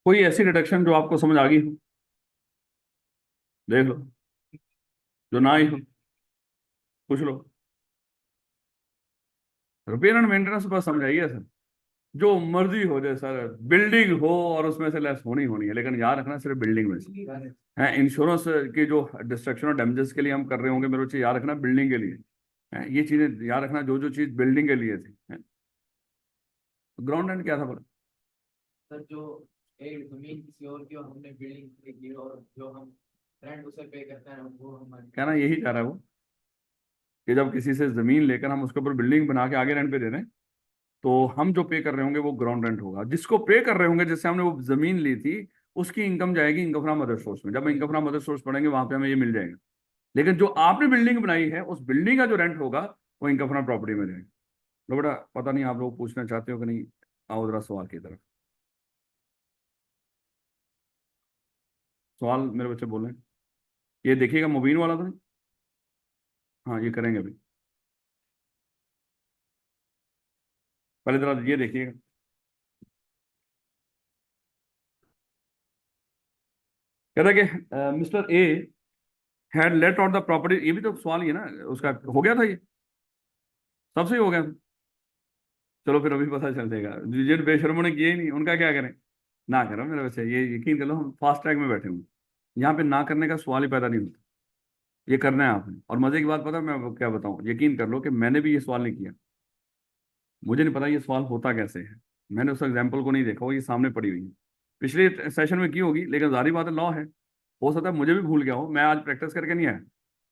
कोई ऐसी डिडक्शन जो आपको समझ आ गई हो, देख लो। जो ना आई हो, पूछ लो। रिपेयर एंड मेंटेनेंस बस समझाइए सर। जो मर्जी हो जाए सर, बिल्डिंग हो और उसमें से लेस होनी होनी है, लेकिन याद रखना सिर्फ बिल्डिंग में से है। इंश्योरेंस की जो डिस्ट्रक्शन और डैमेजेस के लिए हम कर रहे होंगे, मेरे को याद रखना बिल्डिंग के लिए है। ये चीजें याद रखना, जो जो चीज बिल्डिंग के लिए थी है। ग्राउंड रेंट क्या था बोला? सर जो एक जमीन किसी और की और हमने बिल्डिंग खरीदी और जो हम रेंट उसे पे करते हैं वो हमारे। कहना यही चाह रहा है वो, कि जब किसी से जमीन लेकर हम उसके ऊपर बिल्डिंग बना के आगे रेंट पे दे दें, तो हम जो पे कर रहे होंगे वो ग्राउंड रेंट होगा। जिसको पे कर रहे होंगे, जिससे हमने वो जमीन ली थी, उसकी इनकम जाएगी इनकम फ्रॉम अदर सोर्स में। जब इनकम फ्रॉम अदर सोर्स पढ़ेंगे वहां पे हमें ये मिल जाएगा। लेकिन जो आपने बिल्डिंग बनाई है, उस बिल्डिंग का जो रेंट होगा वो इनकम फ्रॉम प्रॉपर्टी में जाएगा। लो बेटा, पता नहीं आप लोग पूछना चाहते हो कि नहीं। आओ जरा सवाल की तरफ। सवाल मेरे बच्चे बोले। ये देखिएगा, मुबीन वाला तो नहीं? हाँ, ये करेंगे अभी। पहले जरा ये देखिएगा। कहता है कि mister A had let out the property. ये भी तो सवाल ही है ना उसका। हो गया था ये, सबसे ही हो गया था। चलो फिर अभी पता चल जाएगा। जिन बेशर्मों ने किए ही नहीं, उनका क्या करें। ना करो मेरे बच्चे, ये यकीन कर लो, हम फास्ट ट्रैक में बैठे हुए। यहाँ पे ना करने का सवाल ही पैदा नहीं होता। ये करना है आपने। और मजे की बात पता है मैं आपको क्या बताऊं, यकीन कर लो कि मैंने भी ये सवाल नहीं किया। मुझे नहीं पता ये सवाल होता कैसे है। मैंने उस एग्जाम्पल को नहीं देखा, वो ये सामने पड़ी हुई है। पिछले सेशन में की होगी, लेकिन जारी बात है, लॉ है। हो सकता है मुझे भी भूल गया हो, मैं आज प्रैक्टिस करके नहीं आया।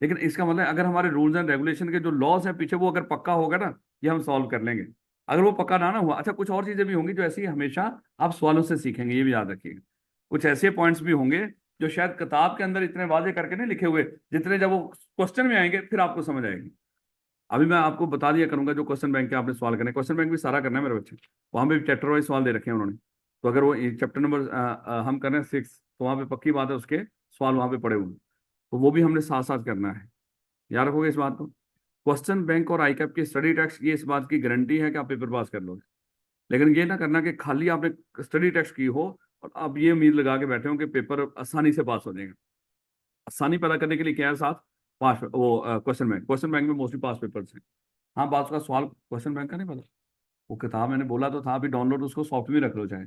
लेकिन इसका मतलब अगर हमारे रूल्स एंड रेगुलेशन के जो लॉज हैं पीछे, वो अगर पक्का होगा ना, ये हम सॉल्व कर लेंगे। अगर वो पक्का ना ना हुआ, अच्छा, कुछ और चीजें भी होंगी जो ऐसी हमेशा आप सवालों से सीखेंगे, ये भी याद रखिएगा। कुछ ऐसे पॉइंट्स भी होंगे जो शायद किताब के अंदर इतने वाजे करके नहीं लिखे हुए, जितने जब वो क्वेश्चन में आएंगे फिर आपको समझ आएगी। अभी मैं आपको बता दिया करूंगा जो क्वेश्चन बैंक के आपने सवाल करने, क्वेश्चन बैंक भी सारा करना है मेरे बच्चे। वहां पे चैप्टर वाइज सवाल दे रखे हैं उन्होंने। तो अगर वो चैप्टर नंबर हम कर रहे हैं 6, तो वहां पे पक्की बात है उसके सवाल वहां पे पड़े हुए हैं। तो वो भी हमने साथ साथ करना है। याद रखोगे इस बात को। क्वेश्चन बैंक और आईकैप की स्टडी टेक्स्ट, ये इस बात की गारंटी है कि आप पेपर पास कर लोगे। लेकिन ये ना करना कि खाली आपने स्टडी टेक्स्ट की हो और आप ये उम्मीद लगा के बैठे हो कि पेपर आसानी से पास हो जाएगा। आसानी पैदा करने के लिए क्या है साथ? पास वो क्वेश्चन बैंक में मोस्टली पास पेपर्स हैं। हाँ, बात का सवाल क्वेश्चन बैंक का नहीं पता। वो किताब मैंने बोला तो था, अभी डाउनलोड उसको सॉफ्ट में रख लो चाहे।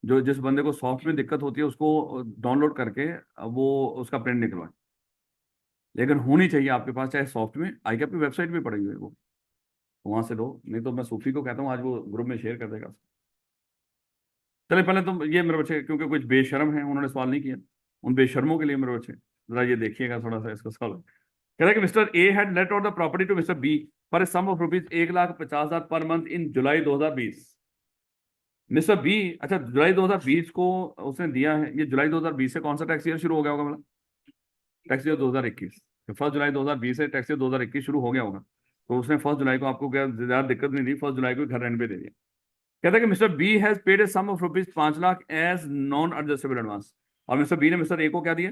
जो जिस बंदे को सॉफ्ट में दिक्कत होती है उसको डाउनलोड करके वो उसका प्रिंट निकलवाए। लेकिन होनी चाहिए आपके पास, चाहे सॉफ्ट में। आई की वेबसाइट पे पड़ी हुई है वो, वहां से लो। नहीं तो मैं सूफी को कहता हूँ आज वो ग्रुप में शेयर कर देगा। चले पहले तो ये मेरे बच्चे, क्योंकि कुछ बेशर्म हैं, उन्होंने सवाल नहीं किया। उन बेशर्मों के लिए मेरे बच्चे जरा ये देखिएगा थोड़ा सा इसका सवाल। कह रहा है कि mister A had let out the property to mister B for a sum of rupees 1,50,000 per month in July 2020। Mister B, अच्छा, जुलाई 2020 को उसने दिया है। ये जुलाई 2020 से कौन सा टैक्स ईयर शुरू हो गया होगा मतलब? Tax year 2021। 1 जुलाई 2020 से टैक्स ईयर 2021 शुरू हो गया होगा। तो उसने 1 जुलाई को आपको क्या ज्यादा दिक्कत नहीं दी, 1 जुलाई को घर रेंट पे दे दिया। कहता है कि mister B has paid a sum of rupees 5 lakh as non adjustable advance. और मिस्टर बी ने मिस्टर ए को क्या दिया?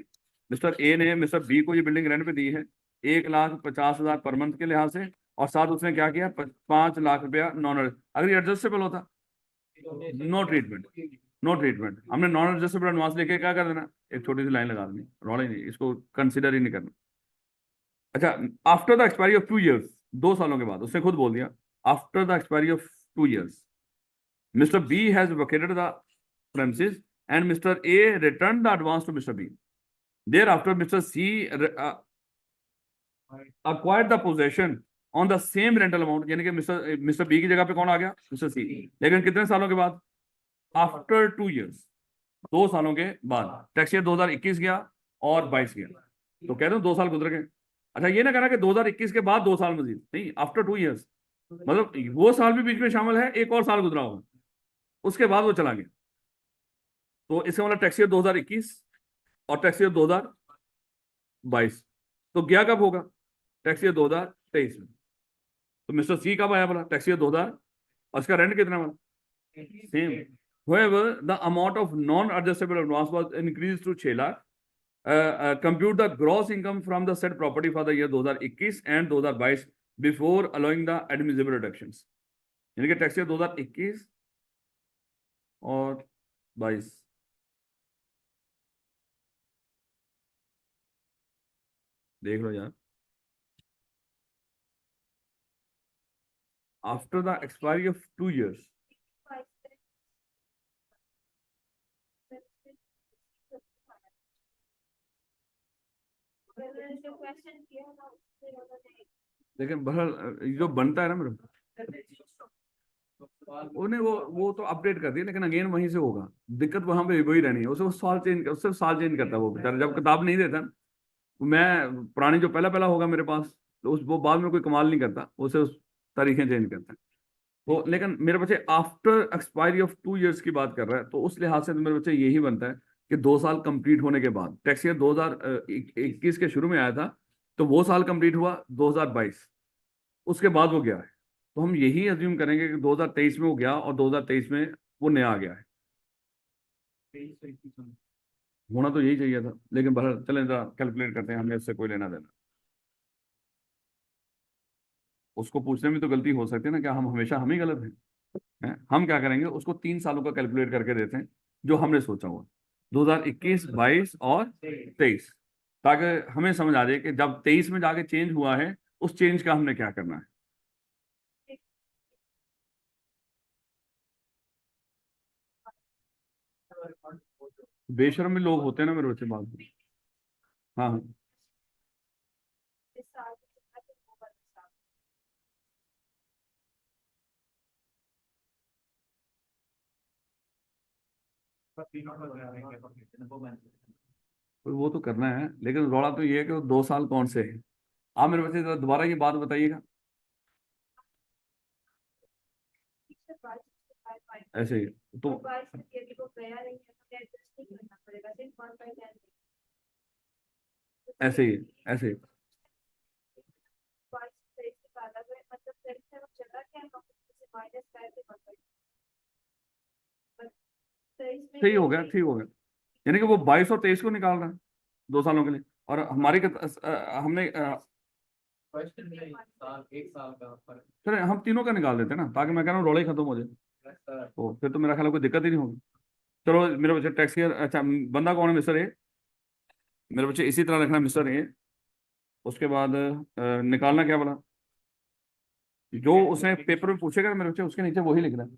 मिस्टर ए ने मिस्टर बी को ये बिल्डिंग रेंट पे दी है 1,50,000 पर मंथ के लिहाज से। और साथ उसने क्या किया, 5 लाख रुपया नॉन। अगर ये एडजस्टेबल होता, नो ट्रीटमेंट। नो ट्रीटमेंट, हमने नॉन एडजस्टेबल एडवांस लेके क्या कर देना, एक छोटी सी लाइन लगा देनी, रौला ही नहीं, इसको कंसिडर ही नहीं करना। अच्छा, after the expiry of 2 years, 2 सालों के बाद उसने खुद बोल दिया, after the expiry of 2 years mister B has vacated the premises and Mr. A returned the advance to Mr. B. Thereafter, Mr. C acquired the possession on the same rental amount, यानी कि mister B की जगह पे कौन आ गया? Mister सी। लेकिन कितने सालों के बाद? आफ्टर 2 years, 2 सालों के बाद। टैक्स ईयर 2021 गया और 22 गया, तो कहते हो 2 साल गुजर गए। अच्छा, ये ना कहना कि 2021 के बाद 2 साल मजीद नहीं, आफ्टर 2 years, मतलब वो साल भी बीच में शामिल है, एक और साल गुजरा होगा, उसके बाद वो चला गया। तो इसका मतलब टैक्स ईयर 2021 और टैक्स ईयर 2022। तो गया कब होगा? टैक्स ईयर 2023 में। तो मिस्टर सी कब आया बोला? Tax year 2000। और इसका रेंट कितना वाला? Same. However, the amount of non-adjustable advance was increased to 6 lakh. Compute the gross income from the said property for the year 2021 and 2022 before allowing the admissible deductions। यानी कि tax year 2021 और 22 देख लो यार, after the expiry of 2 years। लेकिन बहरहाल जो बनता है ना मेरे, तो सवाल उन्हें वो तो अपडेट कर दिया, लेकिन अगेन वहीं से होगा। दिक्कत वहां पे वही रहनी है, उसे वो साल चेंज, उससे साल चेंज करता है वो बेचारा, जब किताब नहीं देता ना, मैं पुरानी जो पहला पहला होगा मेरे पास, तो उस वो बाद में कोई कमाल नहीं करता, उसे उस तारीखें चेंज करता है वो। लेकिन मेरे बच्चे आफ्टर एक्सपायरी ऑफ 2 years की बात कर रहा है, तो उस लिहाज से तो मेरे बच्चे यही बनता है कि 2 साल कंप्लीट होने के बाद, टैक्स ईयर 2021 के शुरू में आया था, तो वो साल कंप्लीट हुआ 2022, उसके बाद वो गया है। तो हम यही अज्यूम करेंगे कि 2023 में वो गया और 2023 में वो नया आ गया है। 23 होना तो यही चाहिए था, लेकिन बहरहाल चलें जरा कैलकुलेट करते हैं, हमें इससे कोई लेना देना। उसको पूछने में तो गलती हो सकती है ना, क्या हम हमेशा हम ही गलत हैं? हम क्या करेंगे, उसको 3 सालों का कैलकुलेट करके देते हैं, जो हमने सोचा हुआ, 2021, 22 और 23, ताकि हमें समझ आ जाए कि जब 23 में जाके चेंज हुआ है, उस चेंज का हमने क्या करना है। बेशर्म भी लोग होते हैं ना मेरे बच्चे बात में। हाँ हाँ। तीनों का हो जाएगा, वो बन सकता तो वो तो करना है, लेकिन रौला तो ये है कि वो 2 साल कौन से हैं। आप मेरे बच्चे जरा दोबारा ये बात बताइएगा। ऐसे ही तो, ऐसे ही, ऐसे ही। सही हो गया, ठीक हो गया। यानी कि वो 22 और 23 को निकाल रहा है 2 सालों के लिए, और हमारी हमने क्वेश्चन में एक साल का फर्क चले हम तीनों का निकाल देते हैं ना, ताकि मैं कह रहा हूँ रौला ही खत्म हो जाए, है सर। तो फिर तो मेरा ख्याल है कोई दिक्कत ही नहीं होगी। चलो मेरे बच्चे टैक्स ईयर, अच्छा बंदा कौन है, मिस्टर ए। मेरे बच्चे इसी तरह रखना मिस्टर ए। उसके बाद निकालना क्या बोला, जो उसने पेपर में पूछेगा ना मेरे बच्चे, उसके नीचे वही लिखना है,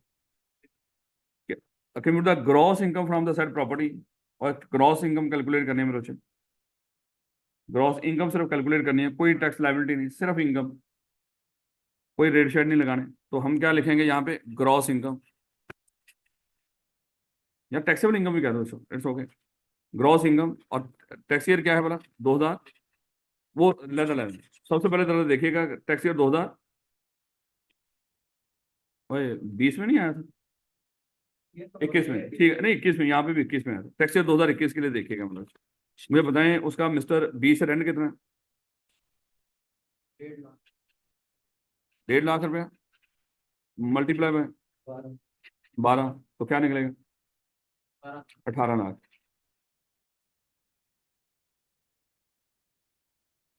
compute the gross income from the said property. और ग्रॉस इनकम कैलकुलेट करनी है मेरे बच्चे, ग्रॉस इनकम सिर्फ कैलकुलेट करनी है, कोई टैक्स लाइबिलिटी नहीं, सिर्फ इनकम, कोई रेड शेड नहीं लगाने। तो हम क्या लिखेंगे यहाँ पे, ग्रॉस इनकम, या टैक्सेबल इनकम भी कह दो, इट्स ओके। ग्रॉस इनकम, और टैक्स ईयर क्या है बोला, 2000। वो लेटर लाइन सबसे पहले तरह देखिएगा, टैक्स ईयर 2000, ओए 20 में नहीं आया था, ये तो 21 में, ठीक है, नहीं 21 में, यहाँ पे भी 21 में आया था, टैक्स ईयर 2021 के लिए देखिएगा मतलब। मुझे बताएं उसका मिस्टर बी से रेंट कितना है, 1.5 लाख 1.5 लाख रुपया, मल्टीप्लाई में 12 12, तो क्या निकलेगा, 12 18 लाख।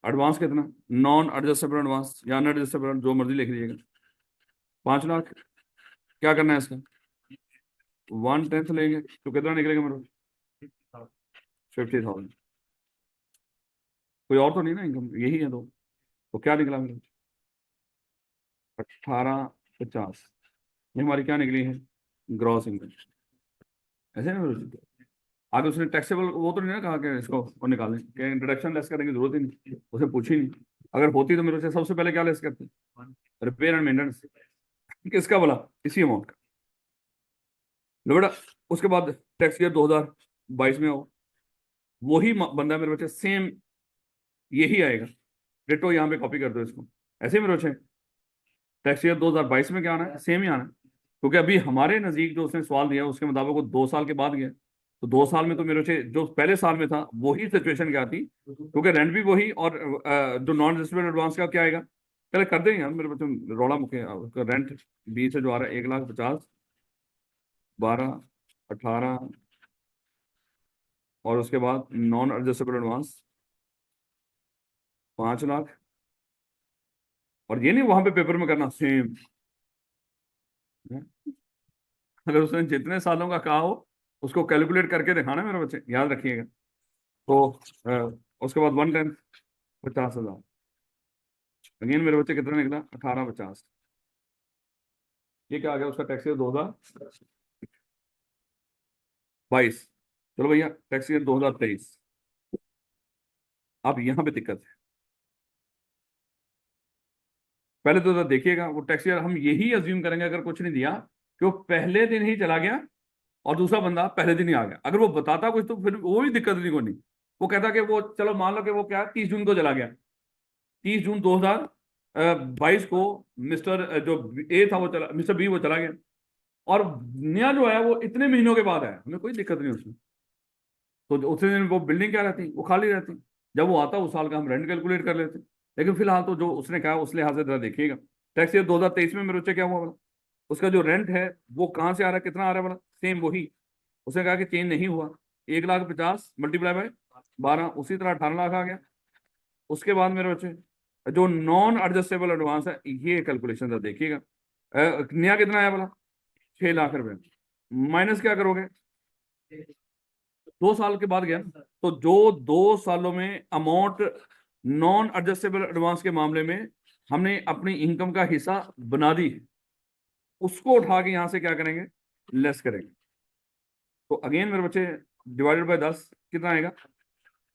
एडवांस कितना, नॉन एडजस्टेबल एडवांस या नॉन एडजस्टेबल, जो मर्जी लिख लीजिएगा, 5 लाख। क्या करना है इसका, 1/10 लेंगे तो कितना निकलेगा मेरे, 50,000। कोई और तो नहीं ना इनकम, यही है दो, तो क्या निकला मेरे, 1850। ये हमारी क्या निकली है, ग्रॉस इनकम। ऐसे ना मेरे, आगे उसने टैक्सेबल वो तो नहीं ना कहा कि इसको वो निकालें, कि इंट्रोडक्शन लेस करने की जरूरत ही नहीं, उसे पूछी नहीं। अगर होती तो मेरे से सबसे पहले क्या लेस करते, रिपेयर एंड मेंटेनेंस, किसका बोला, इसी अमाउंट का। लो बेटा, उसके बाद टैक्स ईयर 2022 में हो, वही बंदा मेरे बच्चे सेम यही आएगा, डिटो यहाँ पे कॉपी कर दो इसको। ऐसे ही मेरे बच्चे टैक्स ईयर 2022 में क्या आना है, सेम ही आना है, क्योंकि अभी हमारे नजदीक जो उसने सवाल दिया उसके मुताबिक वो 2 साल के बाद गया। तो 2 साल में तो मेरे बच्चे जो पहले साल में था वही सिचुएशन क्या थी, क्योंकि रेंट भी वही, और जो नॉन रजिस्टर्ड एडवांस का क्या आएगा, पहले कर देंगे यार मेरे बच्चे, रौला मुके उसका रेंट 20 से जो आ रहा है 1,50,000, 12, 18, और उसके बाद नॉन एडजस्टेबल एडवांस 5 लाख। और ये नहीं वहां पे पेपर में करना सेम, अगर उसने जितने सालों का कहा हो उसको कैलकुलेट करके दिखाना मेरे बच्चे, याद रखिएगा। तो उसके बाद 1/10, 50,000। अगेन मेरे बच्चे कितना निकला? 1850। ये क्या आ गया उसका टैक्स ईयर 2022। चलो भैया टैक्स ईयर 2023। अब यहाँ पे दिक्कत है। पहले तो देखिएगा वो टैक्स ईयर हम यही अज्यूम करेंगे अगर कुछ नहीं दिया कि वो पहले दिन ही चला गया और दूसरा बंदा पहले दिन ही आ गया। अगर वो बताता कुछ तो फिर वो भी दिक्कत नहीं कोनी। वो कहता कि वो चलो मान लो कि वो क्या 30 जून को चला गया, 30 जून 2022 को मिस्टर जो ए था वो चला, मिस्टर बी वो चला गया और नया जो है वो इतने महीनों के बाद आया, हमें कोई दिक्कत नहीं उसमें। तो उतने दिन वो बिल्डिंग क्या रहती, वो खाली रहती। जब वो आता उस साल का हम रेंट कैलकुलेट कर लेते। लेकिन फिलहाल तो जो उसने कहा उस लिहाज से जरा देखिएगा। टैक्स ईयर 2023 में मेरे बच्चे क्या हुआ बोला, उसका जो रेंट है वो कहाँ से आ रहा है, कितना आ रहा है बोला, सेम वही। उसने कहा कि चेंज नहीं हुआ। 1,50,000 मल्टीप्लाई बाय 12, उसी तरह 18 लाख आ गया। उसके बाद मेरे बच्चे जो नॉन एडजस्टेबल एडवांस है ये कैलकुलेशन जरा देखिएगा। नया कितना आया बोला, 6 लाख रुपए। माइनस क्या करोगे, 2 साल के बाद गया ना। तो जो 2 सालों में अमाउंट नॉन एडजस्टेबल एडवांस के मामले में हमने अपनी इनकम का हिस्सा बना दी है, उसको उठा के यहां से क्या करेंगे, लेस करेंगे। तो अगेन मेरे बच्चे डिवाइडेड बाय 10 कितना आएगा,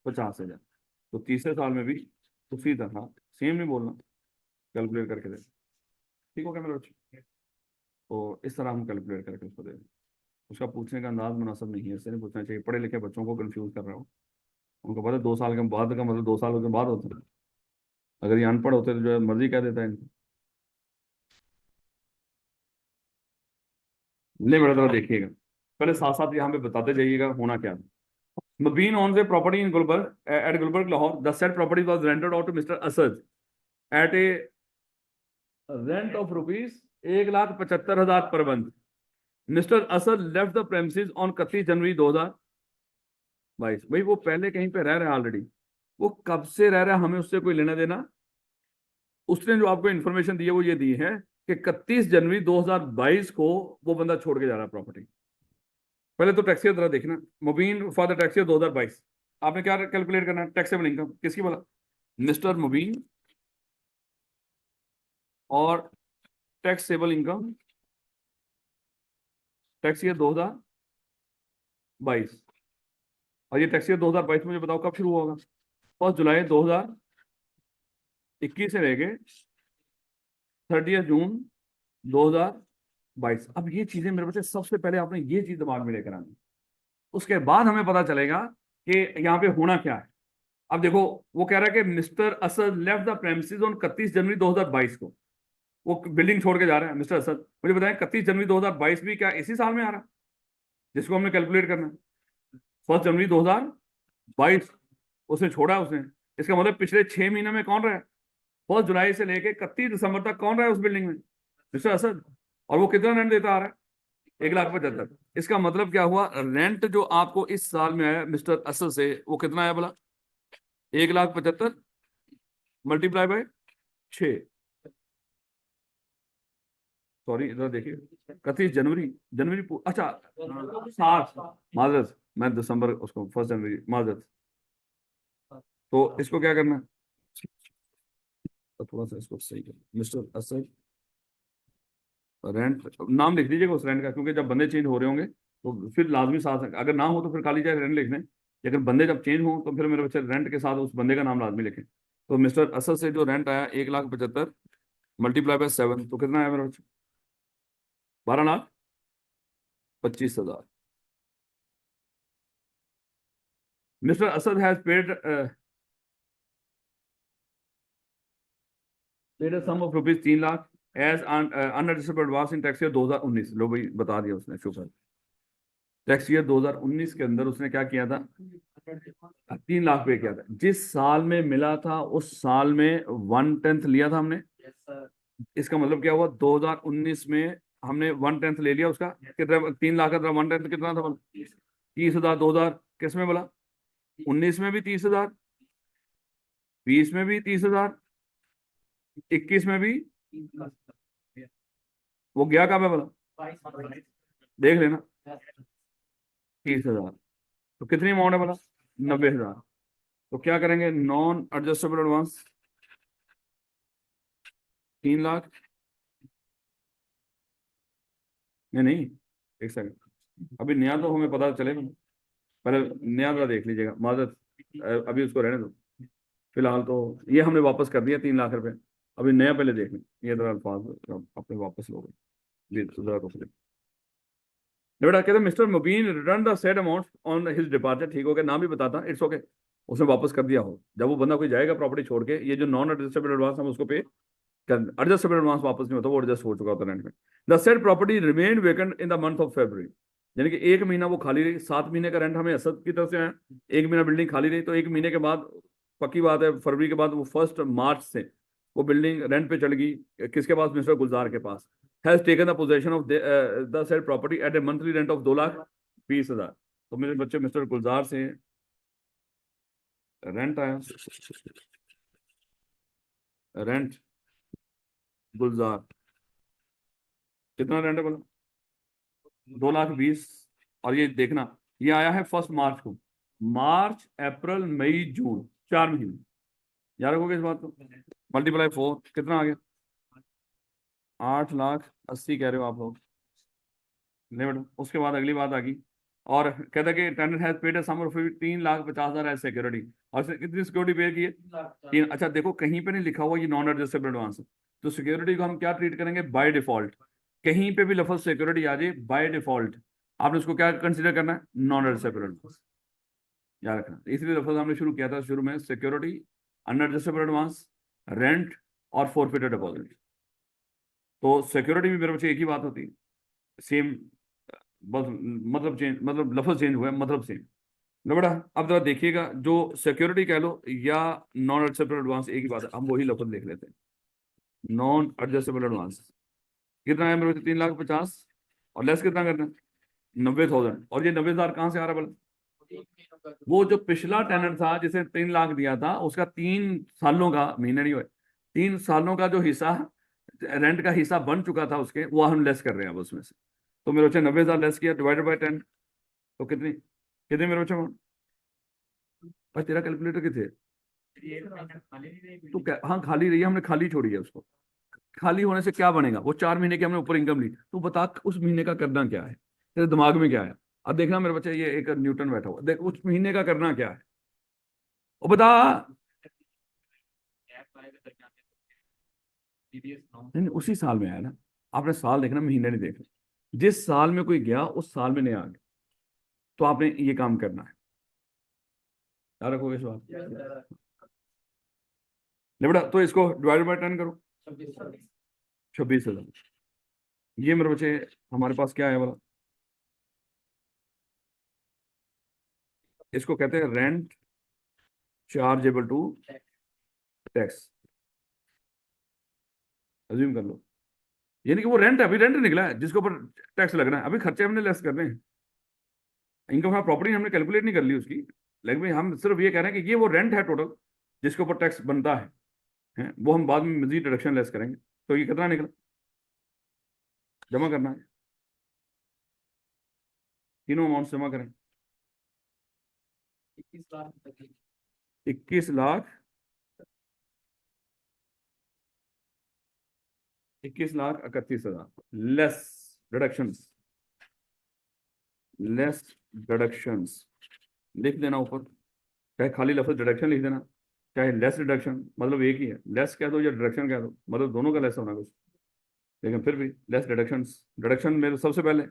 50,000। तो तीसरे साल में भी उसी तरह सेम नहीं बोलना, कैलकुलेट करके दे। ठीक हो गया मेरे बच्चे? तो इस तरह हम कैलकुलेट करके उसको दे दें। उसका पूछने का अंदाज मुनासिब नहीं है, इससे नहीं पूछना चाहिए। पढ़े लिखे बच्चों को कंफ्यूज कर रहा हूँ। उनको पता है 2 साल के बाद का मतलब 2 साल के बाद होता है। अगर ये अनपढ़ होते तो जो है मर्जी कह देता है इनको। नहीं बेटा जरा देखिएगा, पहले साथ साथ यहाँ पे बताते जाइएगा होना क्या है। Mabeen owns a property in Gulbarg, at Gulbarg, Lahore. The said property was rented out to Mr. Asad at a rent of rupees 1,75,000 per month. Mr. Asad left the premises on 31 जनवरी 2022। भाई वो पहले कहीं पे रह रहे हैं already. वो कब से रह रहा है हमें उससे कोई लेना देना। उसने जो आपको इन्फॉर्मेशन दी है वो ये दी है कि 31 जनवरी 2022 को वो बंदा छोड़ के जा रहा है प्रॉपर्टी। पहले तो टैक्स ईयर जरा देखना, मुबीन फॉर द टैक्स ईयर 2022। आपने क्या कैलकुलेट करना है, टैक्सेबल इनकम किसकी बोला, मिस्टर मुबीन और टैक्सेबल इनकम टैक्स ईयर 2022। और ये टैक्स ईयर 2022 मुझे बताओ कब शुरू होगा, 1 जुलाई 2021 से लेके 30 जून 2022। अब ये चीजें मेरे बच्चे सबसे पहले आपने ये चीज दिमाग में लेकर आनी, उसके बाद हमें पता चलेगा कि यहाँ पे होना क्या है। अब देखो वो कह रहा है कि mister Asad left the premises on 31 जनवरी 2022 को वो बिल्डिंग छोड़ के जा रहे हैं मिस्टर असद। मुझे बताएं 31 जनवरी 2022 भी क्या इसी साल में आ रहा है जिसको हमने कैलकुलेट करना है, 1 जनवरी 2022 उसने छोड़ा उसने। इसका मतलब पिछले 6 महीने में कौन रहा है, 1 जुलाई से लेके 31 दिसंबर तक कौन रहा है उस बिल्डिंग में, मिस्टर असद। और वो कितना रेंट देता आ रहा है, 1,75,000। इसका मतलब क्या हुआ, रेंट जो आपको इस साल में आया मिस्टर असद से वो कितना आया बोला, 1,75,000 मल्टीप्लाई बाय 6। सॉरी इधर देखिए, 31 जनवरी, अच्छा 7, माजरत मैं दिसंबर उसको 1 जनवरी माजरत। तो इसको क्या करना है, तो थोड़ा सा इसको सही कर, मिस्टर असद रेंट नाम लिख दीजिएगा उस रेंट का, क्योंकि जब बंदे चेंज हो रहे होंगे तो फिर लाजमी साथ, अगर ना हो तो फिर खाली जाए रेंट लिख दें। लेकिन बंदे जब चेंज हो तो फिर मेरे बच्चे रेंट के साथ उस बंदे का नाम लाजमी लिखें। तो मिस्टर असद से जो रेंट आया 1,75,000 मल्टीप्लाई बाय 7 तो कितना आया मेरे बच्चे, 12,25,000। Mister Asad has paid sum of rupees 3 lakh as unadjustable advance in tax year 2019। लो भाई बता दिया उसने, शुक्र। टैक्स ईयर 2019 के अंदर उसने क्या किया था, 3 लाख पे किया था। जिस साल में मिला था उस साल में 1/10 लिया था हमने। Yes sir. इसका मतलब क्या हुआ, 2019 में हमने 1/10 ले लिया उसका, कितना 3 लाख का 1/10 कितना था बोला, 30,000। 2000 किस में बोला, 19 में भी 30,000, 20 में भी 30,000, 21 में भी। वो गया कहाँ पे बोला, देख लेना, 30,000। तो कितनी अमाउंट है बोला, 90,000। तो क्या करेंगे, नॉन एडजस्टेबल एडवांस 3 लाख, नहीं नहीं, एक सेकंड, अभी नया तो हमें पता चलेगा, पहले नया वाला देख लीजिएगा, माजत अभी उसको रहने दो, फिलहाल तो ये हमने वापस कर दिया 3 लाख रुपए, अभी नया पहले देख लें, ये जरा अल्फाज अपने वापस लो गए, जरा को बेटा कहते mister Mubeen return the said amount on his departure, ठीक हो गया, नाम भी बताता, इट्स ओके, उसने वापस कर दिया हो, जब वो बंदा कोई जाएगा प्रॉपर्टी छोड़ के, ये जो नॉन एडजस्टेबल एडवांस हम उसको पे कर, एडजस्टेबल एडवांस वापस नहीं होता, वो एडजस्ट हो चुका होता रेंट में। The said property remain vacant in the month of February, यानी कि 1 महीना वो खाली रही, 7 महीने का रेंट हमें असद की तरफ से आया, 1 महीना बिल्डिंग खाली रही, तो 1 महीने के बाद पक्की बात है फरवरी के बाद वो 1 मार्च से वो बिल्डिंग रेंट पे चल गई, किसके पास, मिस्टर गुलजार के पास, has taken the possession of the said property at a monthly rent of 2,20,000। तो मेरे बच्चे मिस्टर गुलजार से रेंट आया, रेंट गुलजार कितना रेंट है बोला, 2,20,000, और ये देखना ये आया है 1 मार्च को, मार्च अप्रैल मई जून 4 महीने, याद रखोगे इस बात को, मल्टीप्लाई 4 कितना आ गया, 8,80,000 कह रहे हो आप लोग, नहीं बेटा, उसके बाद अगली बात आ गई, और कहता है कि tender has paid a sum of 3,50,000 as security, और कितनी सिक्योरिटी पे की है, 3, अच्छा देखो कहीं पे नहीं लिखा हुआ ये नॉन एडजस्टेबल एडवांस है, तो सिक्योरिटी को हम क्या ट्रीट करेंगे, बाय डिफॉल्ट, कहीं पे भी लफज सिक्योरिटी आ जाए बाय डिफॉल्ट आपने उसको क्या कंसीडर करना है, नॉन एडजस्टेबल एडवांस, याद रखना, इसलिए लफज हमने शुरू किया था शुरू में, सिक्योरिटी, अनएडजस्टेबल एडवांस, रेंट और फोरफिटेड डिपॉजिट, तो सिक्योरिटी भी मेरे बच्चे एक ही बात होती है, सेम, बस मतलब चेंज, मतलब लफज चेंज हुआ है, मतलब सेम। लो बेटा, अब जरा देखिएगा, जो सिक्योरिटी कह लो या नॉन एडजस्टेबल एडवांस एक ही बात है, हम वही लफज देख लेते हैं, नॉन एडजस्टेबल एडवांस कितना है मेरे बच्चे, 3,50,000, और लेस कितना करना है, 90,000, और ये 90,000 कहाँ से आ रहा है बोला, वो जो पिछला टेनर था जिसे 3 लाख दिया था, उसका 3 सालों का, महीने नहीं हुए, 3 सालों का जो हिस्सा रेंट का हिस्सा बन चुका था उसके, वो हम लेस कर रहे हैं अब उसमें से, तो मेरे बच्चे 90,000 लेस किया डिवाइडेड बाय 10, तो कितनी कितनी मेरे बच्चे, भाई तेरा कैलकुलेटर कितने, तो क्या, हाँ खाली रही है, हमने खाली छोड़ी है उसको, खाली होने से क्या बनेगा, वो 4 महीने की हमने ऊपर इनकम ली, तो बता उस महीने का करना क्या है, तेरे दिमाग में क्या है, अब देखना मेरे बच्चे, ये एक न्यूटन बैठा हुआ, देख उस महीने का करना क्या है, वो बता, नहीं उसी साल में आया ना, आपने साल देखना, महीने नहीं देखना, जिस साल में कोई गया उस साल में नहीं आ गया, तो आपने ये काम करना है, याद रखोगे इस बात, ले बेटा, तो इसको डिवाइड बाय 10 करो, 26,000, ये मेरे बच्चे हमारे पास क्या है वाला, इसको कहते हैं rent chargeable to tax, assume कर लो, यानी कि वो रेंट है, अभी रेंट निकला है जिसके ऊपर टैक्स लगना है, अभी खर्चे हमने लेस करने हैं, इनकम प्रॉपर्टी हमने कैलकुलेट नहीं कर ली उसकी, लेकिन हम सिर्फ ये कह रहे हैं कि ये वो रेंट है टोटल जिसके ऊपर टैक्स बनता है, वो हम बाद में मजीद डिडक्शन लेस करेंगे, तो ये कितना निकला, जमा करना है, तीनों अमाउंट जमा करें, 21,00,000, 21,31,000 लेस डिडक्शंस, लेस डिडक्शंस लिख देना ऊपर, चाहे खाली लफ्ज डिडक्शन लिख देना, चाहे लेस डिडक्शन, मतलब एक ही है, लेस कह दो या डिडक्शन कह दो, मतलब दोनों का लेस होना कुछ, लेकिन फिर भी लेस डिडक्शंस, डिडक्शन मेरे सबसे पहले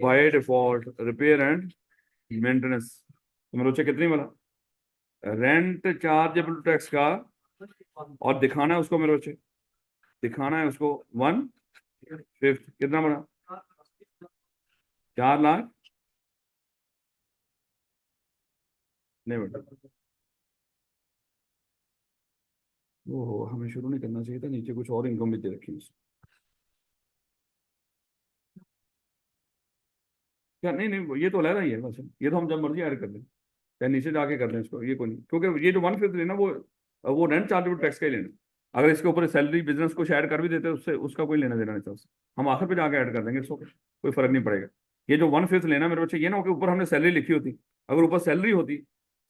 by default repair and maintenance, तो मेरे बच्चे कितनी वाला, रेंट चार्जेबल टैक्स का, और दिखाना है उसको मेरे बच्चे, दिखाना है उसको 1/5, कितना बड़ा, 4 लाख, नहीं बेटा, वो हमें शुरू नहीं करना चाहिए था, नीचे कुछ और इनकम भी दे रखी है उसको। क्या, नहीं नहीं, ये तो लहरा ही है बस, ये तो हम जब मर्जी ऐड कर दें, चाहे नीचे जाके कर दें इसको, ये कोई नहीं, क्योंकि ये जो 1/5 लेना वो रेंट चार्जेबल टैक्स का ही लेना, अगर इसके ऊपर सैलरी बिजनेस कुछ ऐड कर भी देते उससे उसका कोई लेना देना नहीं था उससे, हम आखिर पे जाके ऐड कर देंगे इसको, कोई फर्क नहीं पड़ेगा, ये जो 1/5 लेना मेरे बच्चे, ये ना हो कि ऊपर हमने सैलरी लिखी होती, अगर ऊपर सैलरी होती,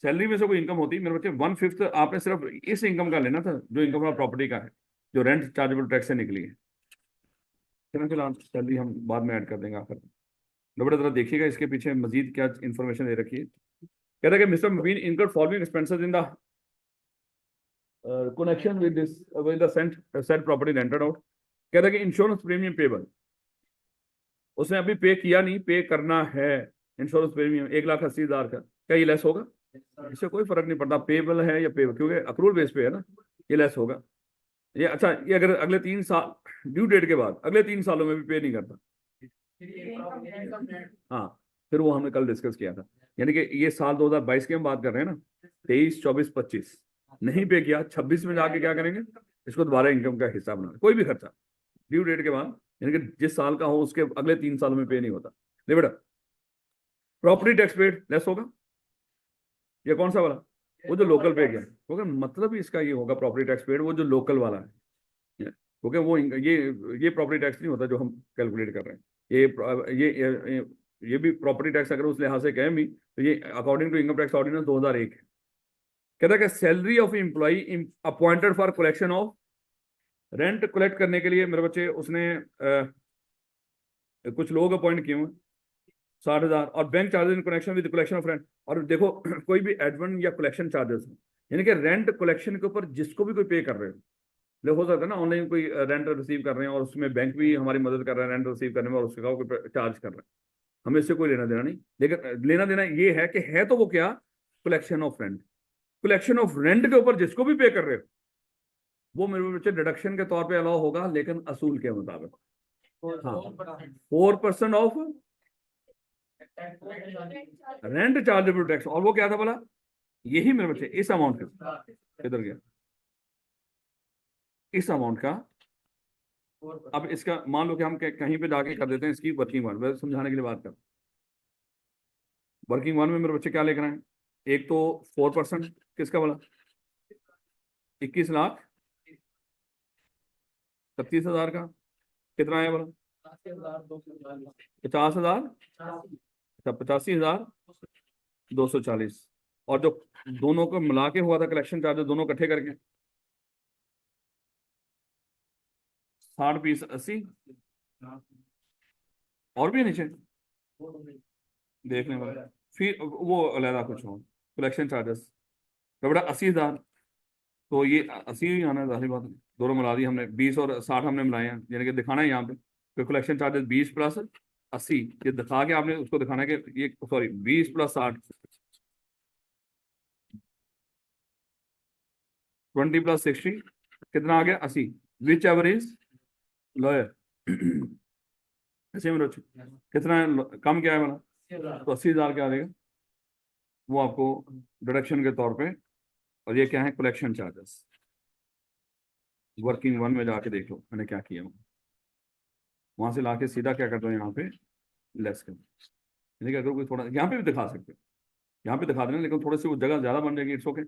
सैलरी में से कोई इनकम होती है मेरे बच्चे, 1/5 आपने सिर्फ इस इनकम का लेना था जो इनकम ऑफ प्रॉपर्टी का है, जो रेंट चार्जेबल टैक्स से निकली है। चलो फिलहाल सैलरी हम बाद में ऐड कर देंगे आखिर में। लो बेटा जरा देखिएगा इसके पीछे मजीद क्या इन्फॉर्मेशन दे रखी है। कहता है कि mister Mubeen incurred following expenses in the connection with this with the said property rented out। कहता है कि इंश्योरेंस प्रीमियम पेबल, उसने अभी पे किया नहीं, पे करना है। इंश्योरेंस प्रीमियम 1,80,000 का, क्या ये लेस होगा? इससे कोई फर्क नहीं पड़ता पेबल है या पेबल, क्योंकि अक्रूवल बेस पे है ना, ये लेस होगा। ये अच्छा, ये अगर अगले 3 साल ड्यू डेट के बाद अगले 3 सालों में भी पे नहीं करता, हाँ, फिर वो हमने कल डिस्कस किया था। यानी कि ये साल 2022 की हम बात कर रहे हैं ना, 23, 24, 25 नहीं पे किया, 26 में जाके क्या करेंगे, इसको दोबारा इनकम का हिस्सा बनाना, कोई भी खर्चा ड्यू डेट के बाद, यानी कि जिस साल का हो उसके अगले 3 सालों में पे नहीं होता। नहीं बेटा, प्रॉपर्टी टैक्स पेड लेस होगा, ये कौन सा वाला, वो जो लोकल पे गया, क्योंकि मतलब ही इसका ये होगा प्रॉपर्टी टैक्स पेड, वो जो लोकल वाला है, क्योंकि वो ये प्रॉपर्टी टैक्स नहीं होता जो हम कैलकुलेट कर रहे हैं। ये भी प्रॉपर्टी टैक्स अगर उस लिहाज से कहें भी, तो ये according to income tax ordinance 2001 है। कहता है कि salary of employee appointed for collection of rent, collect करने के लिए मेरे बच्चे उसने कुछ लोग अपॉइंट किए हुए 60,000, और bank charges in connection with collection of rent. और देखो कोई भी एडवन या कलेक्शन चार्जेस, यानी कि रेंट कलेक्शन के ऊपर जिसको भी कोई पे कर रहे हो, हो सकता है ना ऑनलाइन कोई रेंट रिसीव कर रहे हैं और उसमें बैंक भी हमारी मदद कर रहा है रेंट रिसीव करने में, और उसका कोई चार्ज कर रहा है, हमें इससे कोई लेना देना नहीं। लेकिन लेना देना ये है कि है तो वो क्या, collection of rent. Collection of rent के ऊपर जिसको भी पे कर रहे हो, वो मेरे बच्चे डिडक्शन के तौर पे अलाउ होगा, लेकिन असूल के मुताबिक। हाँ, 4% ऑफ रेंट चार्जेबल टैक्स, और वो क्या था बोला, यही मेरे बच्चे इस अमाउंट का, किधर गया, इस अमाउंट का। अब इसका मान लो कि हम कहीं पे जाके कर देते हैं इसकी वर्किंग वन, वैसे समझाने के लिए बात कर। वर्किंग वन में मेरे बच्चे क्या लेकर आए, एक तो 4% किसका बोला, 21,37,000 का, कितना आया बोला, 50,000, अच्छा 85,240, और जो दोनों को मिला के हुआ था कलेक्शन चार्जेस दोनों इकट्ठे करके 60 20 80, और भी है नीचे देखने वाला, फिर वो अलहदा कुछ हो कलेक्शन चार्जेस, तो बेटा 80,000, तो ये 80 ही आना है, जाहिर बात है। दोनों मिला दी हमने, 20 और 60 हमने मिलाए हैं, यानी कि दिखाना है यहाँ पे, तो कलेक्शन चार्जेस 20 प्लस 80, ये दिखा के आपने उसको दिखाना है कि ये सॉरी 20 प्लस 60, 20 प्लस 60 कितना आ गया, 80, विच एवर इज लॉयर। ऐसे में रोच कितना है, कम क्या है मेरा, तो 80,000 क्या आ जाएगा, वो आपको डिडक्शन के तौर पे। और ये क्या है, कलेक्शन चार्जेस। वर्किंग वन में जाके देख लो मैंने क्या किया, वहां से लाके सीधा क्या करता हूँ यहाँ पे लेस कर, यानी कि अगर कोई थोड़ा यहाँ पे भी दिखा सकते हो, यहाँ पे दिखा देना, लेकिन थोड़ी सी वो जगह ज्यादा बन जाएगी, इट्स ओके,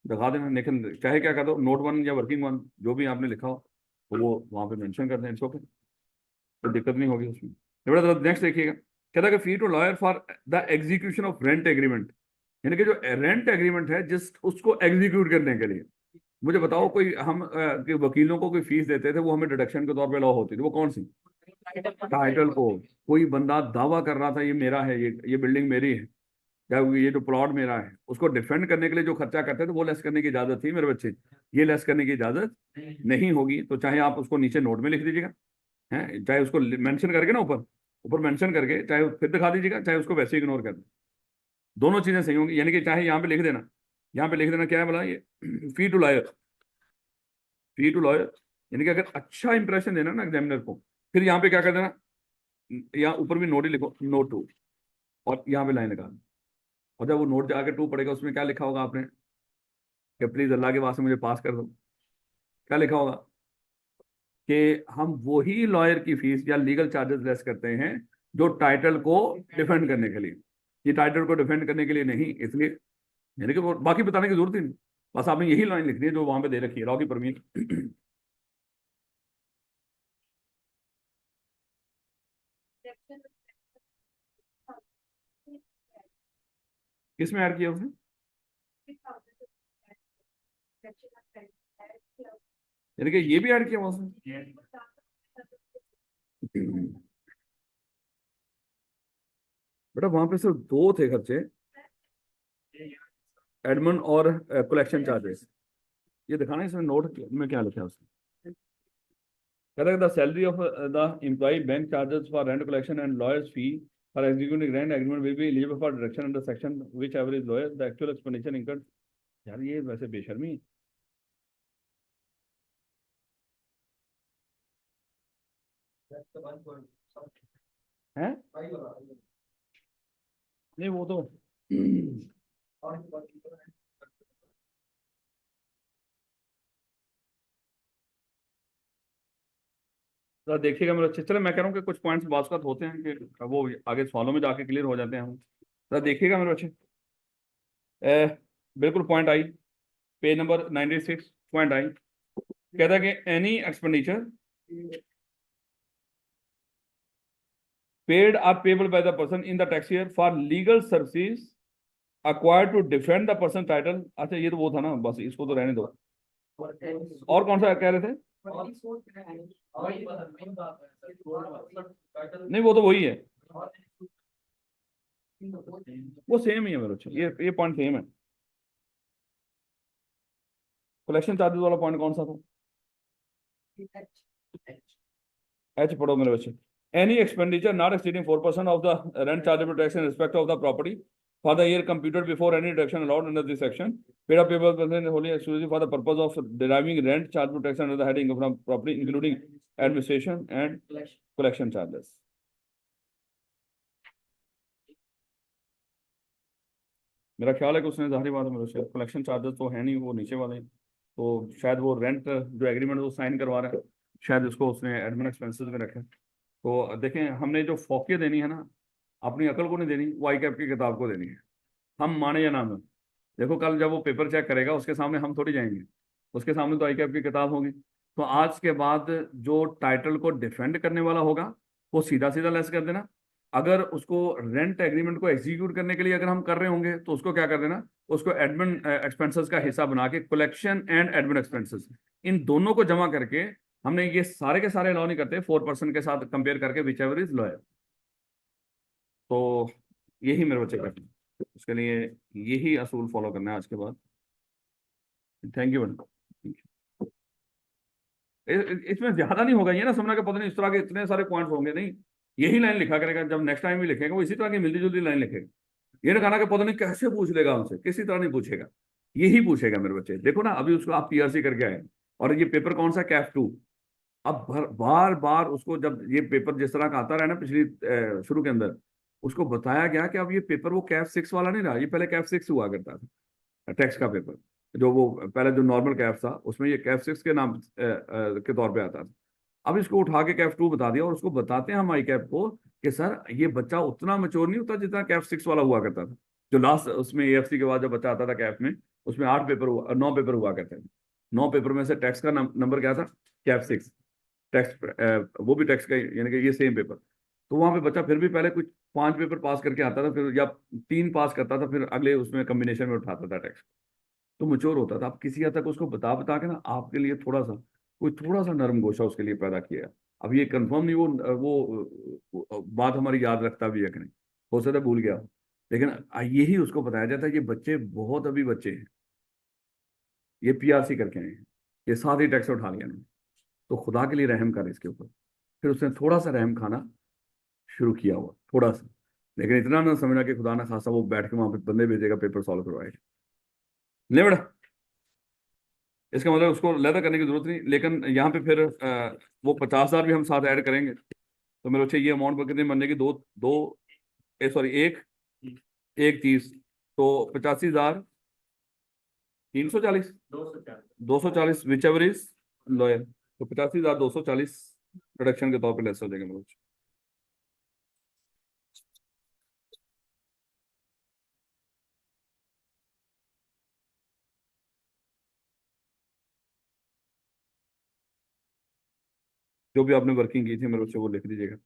दिखा देना। लेकिन चाहे क्या कर दो, नोट वन या वर्किंग वन जो भी आपने लिखा हो तो वो वहाँ पे मेंशन कर दें, इट्स ओके, कोई दिक्कत नहीं होगी उसमें। नेक्स्ट देखिएगा, कहता है कि fee to lawyer for the execution of rent agreement, यानी कि जो रेंट एग्रीमेंट है जिस उसको एग्जीक्यूट करने के लिए, मुझे बताओ कोई हम कि वकीलों को कोई फीस देते थे वो हमें डिडक्शन के तौर पे लॉ होती थी, वो कौन सी, टाइटल को, कोई बंदा दावा कर रहा था ये मेरा है, ये बिल्डिंग मेरी है, या ये जो प्लॉट मेरा है, उसको डिफेंड करने के लिए जो खर्चा करते थे वो लेस करने की इजाजत थी मेरे बच्चे, ये लेस करने की इजाजत नहीं होगी। तो चाहे आप उसको नीचे नोट में लिख दीजिएगा, है, चाहे उसको मेंशन करके ना ऊपर ऊपर मेंशन करके, चाहे फिर दिखा दीजिएगा, चाहे उसको वैसे इग्नोर कर दें, दोनों चीजें सही होंगी। यानी कि चाहे यहाँ पे लिख देना, यहाँ पे लिख देना क्या है बोला, ये fee to lawyer, fee to lawyer, यानी कि अगर अच्छा इंप्रेशन देना ना एग्जामिनर को, फिर यहाँ पे क्या कर देना, यहाँ ऊपर भी नोट ही लिखो, नोट टू, और यहाँ पे लाइन लगा, और जब वो नोट जाके टू पड़ेगा उसमें क्या लिखा होगा आपने, कि प्लीज अल्लाह के वास्ते मुझे पास कर दो, क्या लिखा होगा, कि हम वही लॉयर की फीस या लीगल चार्जेस लेस करते हैं जो टाइटल को डिफेंड करने के लिए, ये टाइटल को डिफेंड करने के लिए नहीं, इसलिए, यानी कि वो बाकी बताने की जरूरत ही नहीं, बस आपने यही लाइन लिखनी है जो वहां पे दे रखी है, लॉ की परमीट। किसमें ऐड किया उसने, यानी कि ये भी ऐड किया हुआ उसने। बेटा वहां पे सिर्फ दो थे खर्चे, एडमिन और कलेक्शन चार्जेस। ये दिखाना इसमें नोट में क्या लिखा है उसने। कहता है the salary of the employee, bank charges for rent collection and lawyers fee for executing rent agreement will be eligible for deduction under section whichever is lower the actual expenditure incurred. यार ये वैसे बेशर्मी है। नहीं वो तो तो देखिएगा मेरे अच्छे, चलो मैं कह रहा हूँ कि कुछ पॉइंट्स बात होते हैं कि वो आगे सवालों में जाके क्लियर हो जाते हैं हम। तो देखिएगा मेरे अच्छे, बिल्कुल point I, page number 96 point I. कहता है कि any expenditure paid or payable by the person in the tax year for legal services acquired to defend the person title. अच्छा ये तो वो था ना, बस इसको तो रहने दो। और कौन सा कह रहे थे? नहीं वो तो वही है, वो सेम ही है मेरे अच्छे, ये पॉइंट सेम है। कलेक्शन चार्जेस वाला पॉइंट कौन सा था? एच पढ़ो मेरे बच्चे। Any expenditure not exceeding 4% of the rent chargeable tax in respect of the property for the year computed before any deduction allowed under this section paid up payable person Holi exclusive for the purpose of deriving rent chargeable tax under the heading from property including administration and collection charges. मेरा ख्याल है कि उसने जाहिर बात है मेरे से कलेक्शन चार्जेस तो है नहीं, वो नीचे वाले हैं। तो शायद वो रेंट जो एग्रीमेंट वो साइन करवा रहा है, शायद उसको उसने एडमिन एक्सपेंसेस में रखा है। तो देखें, हमने जो फौकियत देनी है ना, अपनी अकल को नहीं देनी, वो आई कैप की किताब को देनी है। हम माने या ना माने, देखो कल जब वो पेपर चेक करेगा उसके सामने हम थोड़ी जाएंगे, उसके सामने तो आई कैप की किताब होगी। तो आज के बाद जो टाइटल को डिफेंड करने वाला होगा वो सीधा सीधा लेस कर देना। अगर उसको रेंट एग्रीमेंट को एग्जीक्यूट करने के लिए अगर हम कर रहे होंगे तो उसको क्या कर देना, उसको एडमिन एक्सपेंसेस का हिस्सा बना के कलेक्शन एंड एडमिन एक्सपेंसेस इन दोनों को जमा करके, हमने ये सारे के सारे अलाउ नहीं करते 4% के साथ कंपेयर करके विच एवर इज लोअर। तो यही मेरे बच्चे करते हैं, उसके लिए यही असूल फॉलो करना है आज के बाद। Thank you madam. इसमें ज्यादा नहीं होगा, ये ना समझना कि पता नहीं इस तरह के इतने सारे पॉइंट्स होंगे, नहीं। यही लाइन लिखा करेगा, जब नेक्स्ट टाइम भी लिखेगा वो इसी तरह की मिलती जुलती लाइन लिखेगा। ये ना कहना कि पता नहीं कैसे पूछ लेगा हमसे, किसी तरह नहीं पूछेगा, यही पूछेगा मेरे बच्चे। देखो ना अभी उसको आप पीआरसी करके आए, और ये पेपर कौन सा, कैफ 2। अब बार बार उसको जब ये पेपर जिस तरह का आता रहा ना पिछली शुरू के अंदर, उसको बताया गया कि अब ये पेपर वो कैफ 6 वाला नहीं रहा, ये पहले कैफ 6 हुआ करता था टैक्स का पेपर। जो वो पहले जो नॉर्मल कैफ था उसमें ये कैफ 6 के नाम के तौर पे आता था। अब इसको उठा के कैफ 2 बता दिया, और उसको बताते हैं हम आई कैप को कि सर ये बच्चा उतना मैच्योर नहीं होता जितना कैफ 6 वाला हुआ करता था। जो लास्ट उसमें एएफसी के बाद जो बच्चा आता था कैफ में, उसमें 8 पेपर हुआ, 9 पेपर हुआ करते थे। 9 पेपर में से टैक्स का नंबर क्या था, कैफ 6 टैक्स, वो भी टैक्स का यानी कि ये सेम पेपर। तो वहां पे बच्चा फिर भी पहले कुछ 5 पेपर पास करके आता था, फिर या 3 पास करता था, फिर अगले उसमें कम्बिनेशन में उठाता था टैक्स। तो मैच्योर होता था। अब किसी हद तक उसको बता बता के ना आपके लिए थोड़ा सा, कोई थोड़ा सा नरम गोशा उसके लिए पैदा किया है। अब ये कंफर्म नहीं वो बात हमारी याद रखता भी है कि नहीं, हो सकता है भूल गया हो। लेकिन यही उसको बताया जाता है, ये बच्चे बहुत अभी बच्चे हैं, ये पीआरसी करके आए हैं, ये साथ ही टैक्स उठा लिया नहीं। तो खुदा के लिए रहम कर इसके ऊपर। फिर उसने थोड़ा सा रहम खाना शुरू किया हुआ, थोड़ा सा। लेकिन इतना ना समझना कि खुदा ना खासा वो बैठ के वहां पे बंदे भेजेगा पेपर सॉल्व करवाएगा। नहीं बेटा, इसका मतलब उसको लैदा करने की जरूरत नहीं। लेकिन यहाँ पे फिर वो 50,000 भी हम साथ ऐड करेंगे, तो मेरे अच्छे ये अमाउंट पर कितनी बनने की, दो दो सॉरी एक, 1 30, तो 85,340, 240 विच एवर इज लॉयर। तो 85,240 प्रोडक्शन के तौर पर लेस हो जाएगा मेरे बच्चे। जो भी आपने वर्किंग की थी मेरे बच्चे वो लिख दीजिएगा।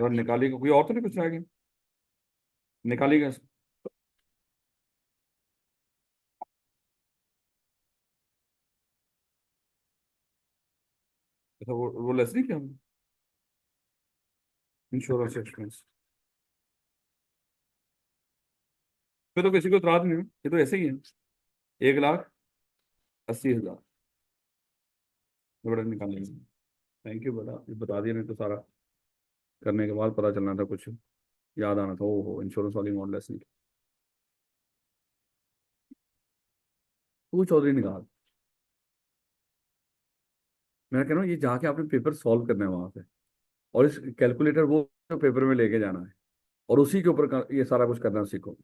और निकालिएगा, कोई और तो नहीं कुछ रह गया? निकालिएगा। अच्छा वो लेस नहीं किया इंश्योरेंस एक्सपेंस, फिर तो किसी को इतराज नहीं है, ये तो ऐसे ही है। 1,80,000 बड़ा निकालेंगे। थैंक यू बेटा, ये बता दिया, नहीं तो सारा करने के बाद पता चलना था, कुछ याद आना था, ओ हो इंश्योरेंस वाली अमाउंट लेस नहीं की। तू चौधरी निकाल, मैं कह रहा हूँ ये जाके आपने पेपर सॉल्व करना है वहां पे, और इस कैलकुलेटर वो पेपर में लेके जाना है, और उसी के ऊपर ये सारा कुछ करना सीखो।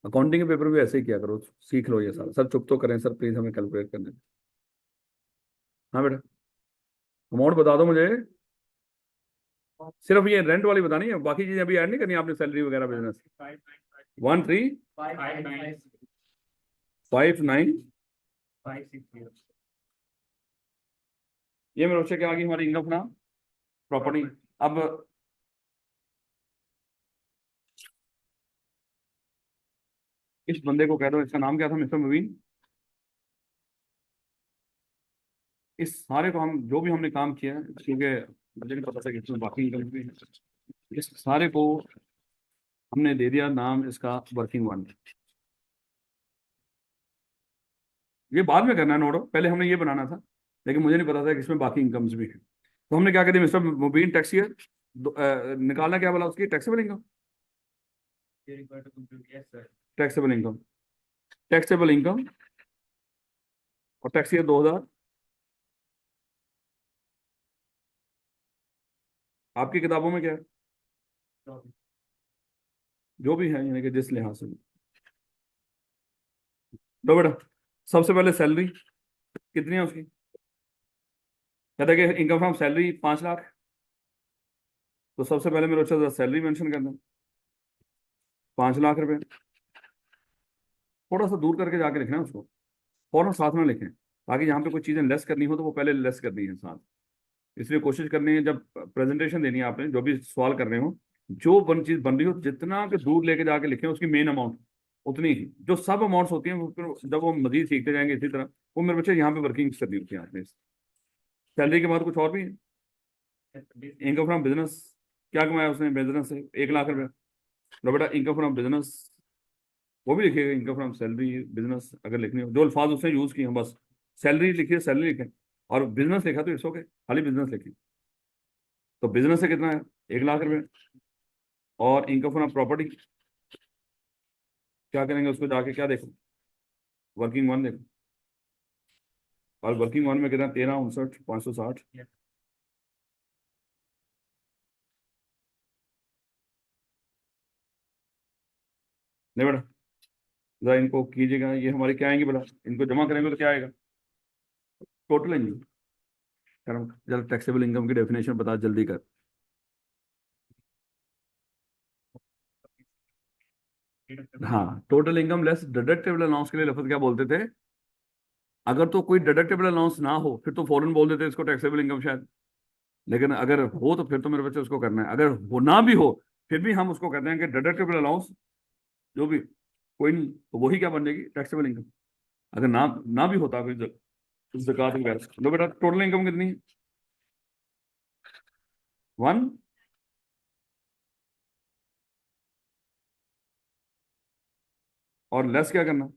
अकाउंटिंग के पेपर भी ऐसे ही किया करो, सीख लो ये सारा। सर चुप तो करें सर, प्लीज हमें कैलकुलेट करने दें। हाँ बेटा, अमाउंट बता दो मुझे, सिर्फ ये रेंट वाली बतानी है, बाकी चीजें अभी ऐड नहीं करनी आपने, सैलरी वगैरह बिजनेस। 1359 ये मेरे बच्चे क्या आ गई हमारी इनकम ना प्रॉपर्टी। अब इस बंदे को कह दो, इसका नाम क्या था, मिस्टर मुबीन। इस सारे को हम जो भी हमने काम किया है, क्योंकि मुझे नहीं पता था कि इसमें बाकी इनकम भी है, इस सारे को हमने दे दिया नाम इसका वर्किंग वन। ये बाद में करना है नोट, पहले हमने ये बनाना था, लेकिन मुझे नहीं पता था कि इसमें बाकी इनकम्स भी है। तो हमने क्या कर दिया, मिस्टर मुबीन टैक्स ईयर निकालना क्या बोला उसकी, taxable income. Taxable income, taxable income और टैक्स ईयर 2000। आपकी किताबों में क्या है, जो भी है, यानी कि जिस लिहाज से। तो बेटा सबसे पहले सैलरी कितनी है उसकी, कहता है कि इनकम फ्रॉम सैलरी 5 लाख। तो सबसे पहले मेरे अच्छा सैलरी मेंशन करना, 5 लाख रुपए। थोड़ा सा दूर करके जाके लिखना है उसको, फौरन साथ में लिखें, ताकि यहाँ पे कोई चीज़ें लेस करनी हो तो वो पहले लेस करनी है साथ। इसलिए कोशिश करनी है जब प्रेजेंटेशन देनी है आपने, जो भी सवाल कर रहे हो, जो चीज बन रही हो जितना के दूर लेके जाके लिखें उसकी मेन अमाउंट उतनी ही। जो सब अमाउंट्स होती हैं वो फिर जब वो मजीद सीखते जाएंगे इसी तरह, वो मेरे बच्चे यहाँ पे वर्किंग करनी होती है आपने। सैलरी के बाद कुछ और भी है, इनकम फ्रॉम बिजनेस, क्या कमाया उसने बिजनेस से, 1 लाख रुपए। तो बेटा इनकम फ्रॉम बिजनेस वो भी लिखिएगा, इनकम फ्रॉम सैलरी बिजनेस अगर लिखनी हो, जो अल्फाज उसने यूज किए हैं बस। सैलरी लिखिए, सैलरी लिखें, और बिजनेस लिखा तो इट्स ओके, खाली बिजनेस लिखिए। तो बिजनेस से कितना है, 1 लाख रुपए। और इनकम फ्रॉम प्रॉपर्टी क्या करेंगे, उसको जाके क्या देखो, वर्किंग वन देखो, और वर्किंग वन में कितना, 13,59,560। नहीं बेटा, जरा इनको कीजिएगा, ये हमारे क्या आएंगे बेटा, इनको जमा करेंगे तो क्या आएगा, टोटल इनकम। जरा टैक्सेबल इनकम की डेफिनेशन बता जल्दी कर। हाँ, total income less deductible allowance के लिए लफ्ज क्या बोलते थे, अगर तो कोई डिडक्टेबल अलाउंस ना हो फिर तो फौरन बोल देते इसको टैक्सेबल इनकम शायद, लेकिन अगर हो तो फिर तो मेरे बच्चे उसको करना है, अगर हो ना भी हो फिर भी हम उसको कहते हैं कि डिडक्टेबल अलाउंस जो भी, कोई नहीं, तो वही क्या बन जाएगी, टैक्सेबल इनकम। अगर ना ना भी होता कोई ज़कात वगैरह। लो बेटा टोटल इनकम कितनी है, 1, और लेस क्या करना,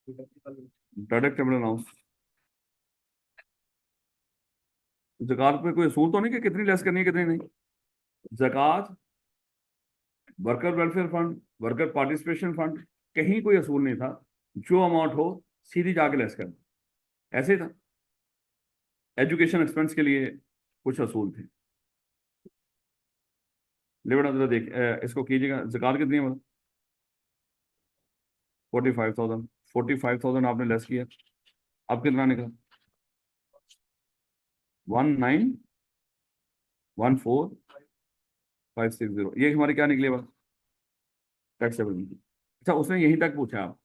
डिडक्टेबल अलाउंस। ज़कात पे कोई असूल तो नहीं कि कितनी लेस करनी है कितनी नहीं। ज़कात, worker welfare fund, worker participation fund, कहीं कोई असूल नहीं था, जो अमाउंट हो सीधी जाके लेस करना, ऐसे ही था। एजुकेशन एक्सपेंस के लिए कुछ असूल थे। ले बेटा जरा देख, इसको कीजिएगा, ज़कात कितनी है, 45,000। 45,000 आपने लेस किया, अब कितना निकला, 19,14,560, ये हमारी क्या निकली बात, टैक्सेबल इनकम। अच्छा उसने यहीं तक पूछा आप,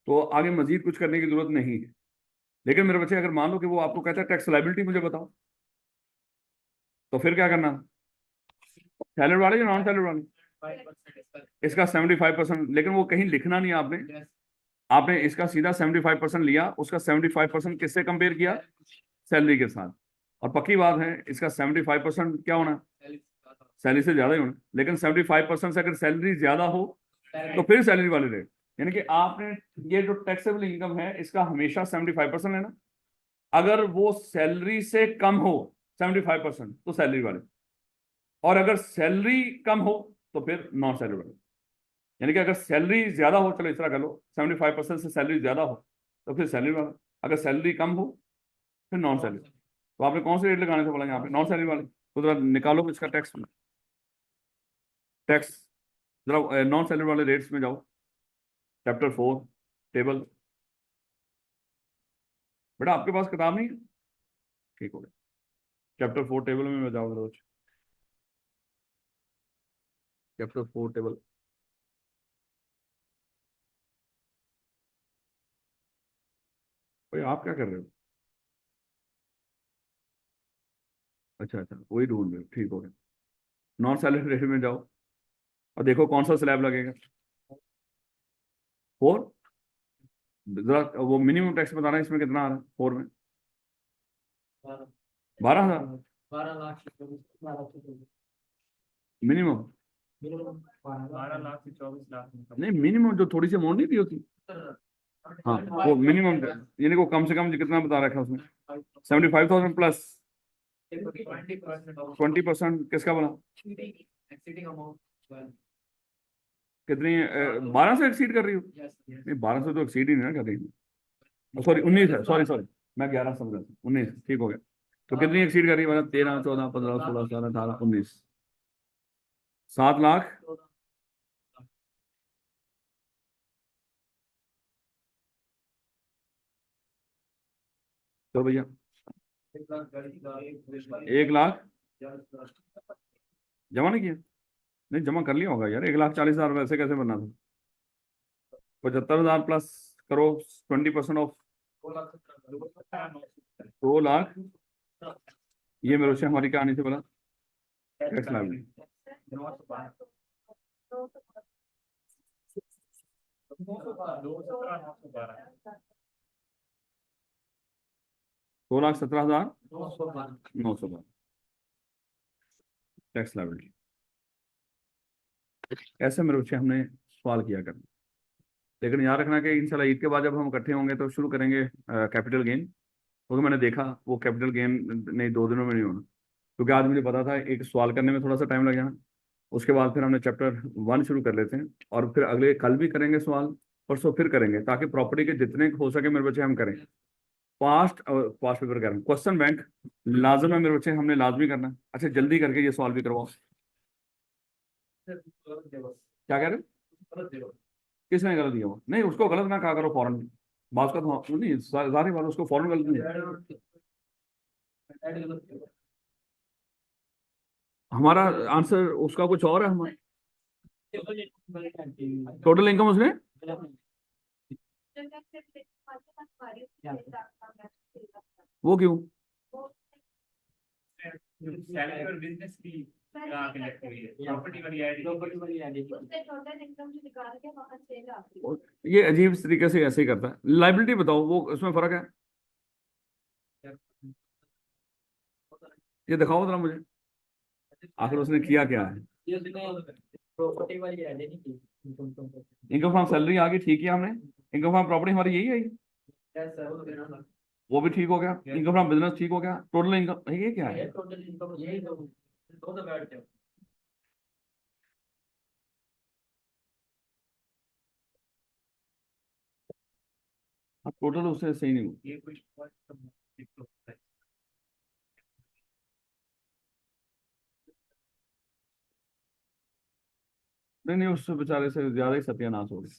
तो आगे मजीद कुछ करने की जरूरत नहीं है। लेकिन मेरे बच्चे अगर मान लो कि वो आपको कहता है टैक्स लाइबिलिटी मुझे बताओ, तो फिर क्या करना, सैलरी वाले या नॉन सैलरी वाले, 75% इसका 75%, लेकिन वो कहीं लिखना नहीं आपने। yes, आपने इसका सीधा 75% लिया, उसका 75% किससे कंपेयर किया? सैलरी के साथ। और पक्की बात है, इसका 75% क्या होना? सैलरी से ज्यादा ही होना। लेकिन 75% से अगर सैलरी ज्यादा हो तो फिर सैलरी वाले रेट, यानी कि आपने ये जो टैक्सेबल इनकम है इसका हमेशा 75% लेना। अगर वो सैलरी से कम हो 75% तो सैलरी वाले, और अगर सैलरी कम हो तो फिर नॉन सैलरी वाले। यानी कि अगर सैलरी ज्यादा हो, चलो इस तरह कर लो, 75% से सैलरी ज्यादा हो तो फिर सैलरी वाला, अगर सैलरी कम हो फिर नॉन सैलरी। तो आपने कौन से रेट लगाने से बोला यहाँ पे? नॉन सैलरी वाले। तो जरा निकालो इसका टैक्स, टैक्स जरा नॉन सैलरी वाले रेट्स में जाओ, चैप्टर 4 टेबल। बेटा आपके पास किताब नहीं है? ठीक हो गया। चैप्टर 4 टेबल में जाओ रोज, चैप्टर 4 टेबल। भाई आप क्या कर रहे हो? अच्छा अच्छा, वही ढूंढ रहे हो, ठीक हो गया। नॉन सैलरी रेट में जाओ और देखो कौन सा स्लैब लगेगा। 4, जरा वो मिनिमम टैक्स बताना इसमें कितना आ रहा है 4 में? 12,000 12 लाख से 24 मिनिमम। 12 लाख से 24 लाख नहीं, मिनिमम जो थोड़ी सी अमाउंट नहीं दी होती, हाँ वो मिनिमम, यानी को कम से कम कितना बता रखा है उसमें? 75,000 प्लस 20%। किसका बना? एक्सीडिंग अमाउंट कितनी? 12 से एक्सीड कर रही हो? यस यस नहीं, 12 से तो एक्सीड ही नहीं ना कर रही है। सॉरी 19 है, सॉरी सॉरी, मैं 11 समझ रहा था, 19 ठीक हो गया। तो कितनी एक्सीड कर रही है? मतलब 13, 14, 15, 16, 17, 18, 19, 7 लाख। तो भैया 1 लाख जमा नहीं किया? नहीं, जमा कर लिया होगा यार। 1,40,000 वैसे कैसे बनना था? 75,000 प्लस करो 20% ऑफ 2 लाख। ये मेरे से हमारी कहानी से बोला टैक्स लाइबिलिटी। 2,17,912 tax liability. ऐसे मेरे से हमने सवाल किया करना। लेकिन याद रखना कि इंशाल्लाह ईद के बाद जब हम इकट्ठे होंगे तो शुरू करेंगे कैपिटल गेन, क्योंकि मैंने देखा वो कैपिटल गेन नहीं 2 दिनों में नहीं होना। क्योंकि आज मुझे पता था एक सवाल करने में थोड़ा सा टाइम लग जाना। उसके बाद फिर हमने चैप्टर 1 शुरू कर लेते हैं, और फिर अगले कल भी करेंगे सवाल, परसों फिर करेंगे, ताकि प्रॉपर्टी के जितने हो सके मेरे बच्चे हम करें। पास्ट पास्ट पेपर करें, क्वेश्चन बैंक लाजम है मेरे बच्चे, हमने लाजमी करना है। अच्छा जल्दी करके ये सवाल भी करवाओ। क्या कह रहे हो? किसने गलत दिया? वो नहीं, उसको गलत ना कहा करो फौरन। बात का तो नहीं, सारी बात उसको फौरन गलत नहीं। हमारा आंसर उसका कुछ और है। हमारा टोटल इनकम उसने, वो क्यों? सैलरी और बिजनेस की कनेक्ट हुई है, प्रॉपर्टी वाली आईडी ये अजीब तरीके से ऐसे ही करता है। लाइबिलिटी बताओ, वो उसमें फर्क है? ये दिखाओ जरा मुझे, आखिर उसने किया क्या है? प्रॉपर्टी वाली आईडी नहीं की इनकम फ्रॉम सैलरी आ गई, ठीक है हमने। इनकम फ्रॉम प्रॉपर्टी हमारी यही आई, यस सर वो भी ठीक हो गया। इनकम फ्रॉम बिजनेस ठीक हो गया। टोटल इनकम ये क्या है? टोटल इनकम यही दो बैठ जाओ। टोटल उससे सही नहीं हुआ। ये कुछ नहीं नहीं, उससे बेचारे से ज्यादा ही सत्यानाश हो गया।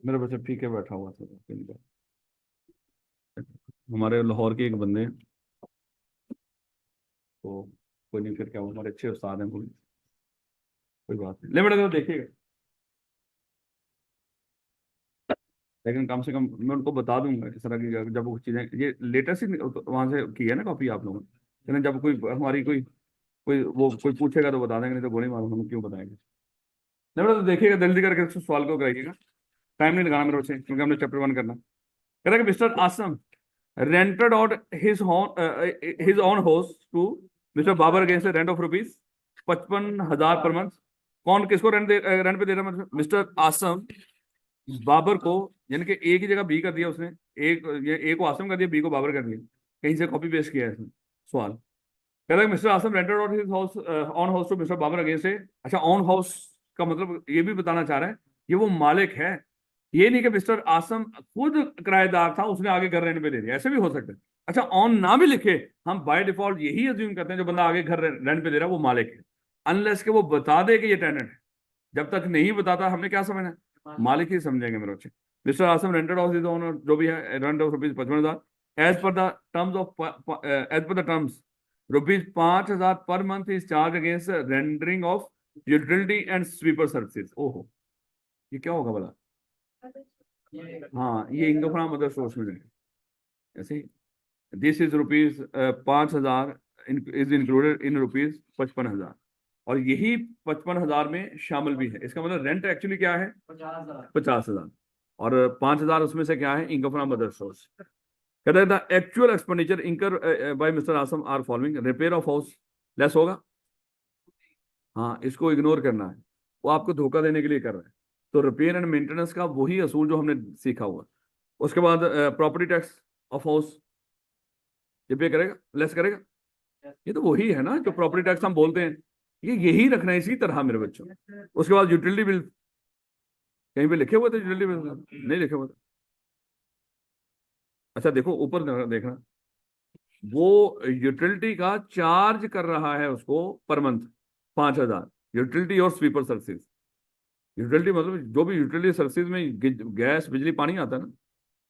मेरे बच्चे पी के बैठा हुआ था दिन भर। हमारे लाहौर के एक बंदे हैं, तो कोई नहीं, फिर क्या हुआ, हमारे अच्छे उस्ताद हैं कोई बात नहीं। ले बेटा तो देखिएगा। लेकिन कम से कम मैं उनको बता दूंगा इस तरह की, जब वो चीज़ें, ये लेटेस्ट ही वहां से की है ना कॉपी आप लोगों ने, लेकिन जब कोई हमारी कोई कोई वो कोई पूछेगा तो बता देंगे, नहीं तो गोली मारो, हम क्यों बताएंगे। नहीं बेटा, तो देखिएगा जल्दी करके उस सवाल को कराइएगा, टाइम नहीं लगाना मेरे बच्चे, क्योंकि हमने चैप्टर 1 करना। कह रहा है कि mister Asim rented out his own house to mister Babar against rent of rupees 55,000 per month. कौन किसको रेंट पे दे रहा है? मिस्टर आसम बाबर को, यानी कि ए की जगह बी कर दिया उसने, ए को आसम कर दिया, बी को बाबर कर दिया, कहीं से कॉपी पेस्ट किया है इसने सवाल। कह रहा है mister Asim rented out his house on house to mister Babar against. अच्छा, ऑन हाउस का मतलब ये भी बताना चाह रहा है ये वो मालिक है, ये नहीं कि मिस्टर आसम खुद किराएदार था, उसने आगे घर रेंट पे दे दिया, ऐसे भी हो सकता है। अच्छा, ऑन ना भी लिखे, हम बाय डिफॉल्ट यही अज्यूम करते हैं जो बंदा आगे घर रेंट पे दे रहा है वो मालिक है, अनलेस के वो बता दे कि ये टेनेंट है। जब तक नहीं बताता हमने क्या समझना है, मालिक ही समझेंगे मेरे बच्चे। Mister Asim rented house is owner, जो भी है, rent of rupees 55,000 as per the terms of as per the terms ₹5,000 per month is charge against rendering of utility and sweeper services. ओहो, ये क्या होगा भला? हाँ, ये इनकम फ्रॉम अदर सोर्स में जाएगा ऐसे ही। This is rupees 5,000 is included in rupees 55,000, और यही 55,000 में शामिल भी है। इसका मतलब रेंट एक्चुअली क्या है? 50,000, और 5,000 उसमें से क्या है? Income from other source. कहता है the actual expenditure incur by mister Asim are following. Repair of house less होगा, हाँ, इसको इग्नोर करना है, वो आपको धोखा देने के लिए कर रहा है। तो रिपेयर एंड मेंटेनेंस का वही असूल जो हमने सीखा हुआ। उसके बाद प्रॉपर्टी टैक्स ऑफ हाउस ये पे करेगा, लेस करेगा, ये तो वही है ना जो प्रॉपर्टी टैक्स हम बोलते हैं, ये यही रखना है इसी तरह मेरे बच्चों। उसके बाद यूटिलिटी बिल, कहीं पे लिखे हुए थे यूटिलिटी बिल? नहीं लिखे हुए थे। अच्छा देखो ऊपर देखना, वो यूटिलिटी का चार्ज कर रहा है उसको पर मंथ 5,000, यूटिलिटी और स्वीपर सर्विसेज। यूटिलिटी मतलब जो भी यूटिलिटी सर्विसेज में गैस बिजली पानी आता है ना,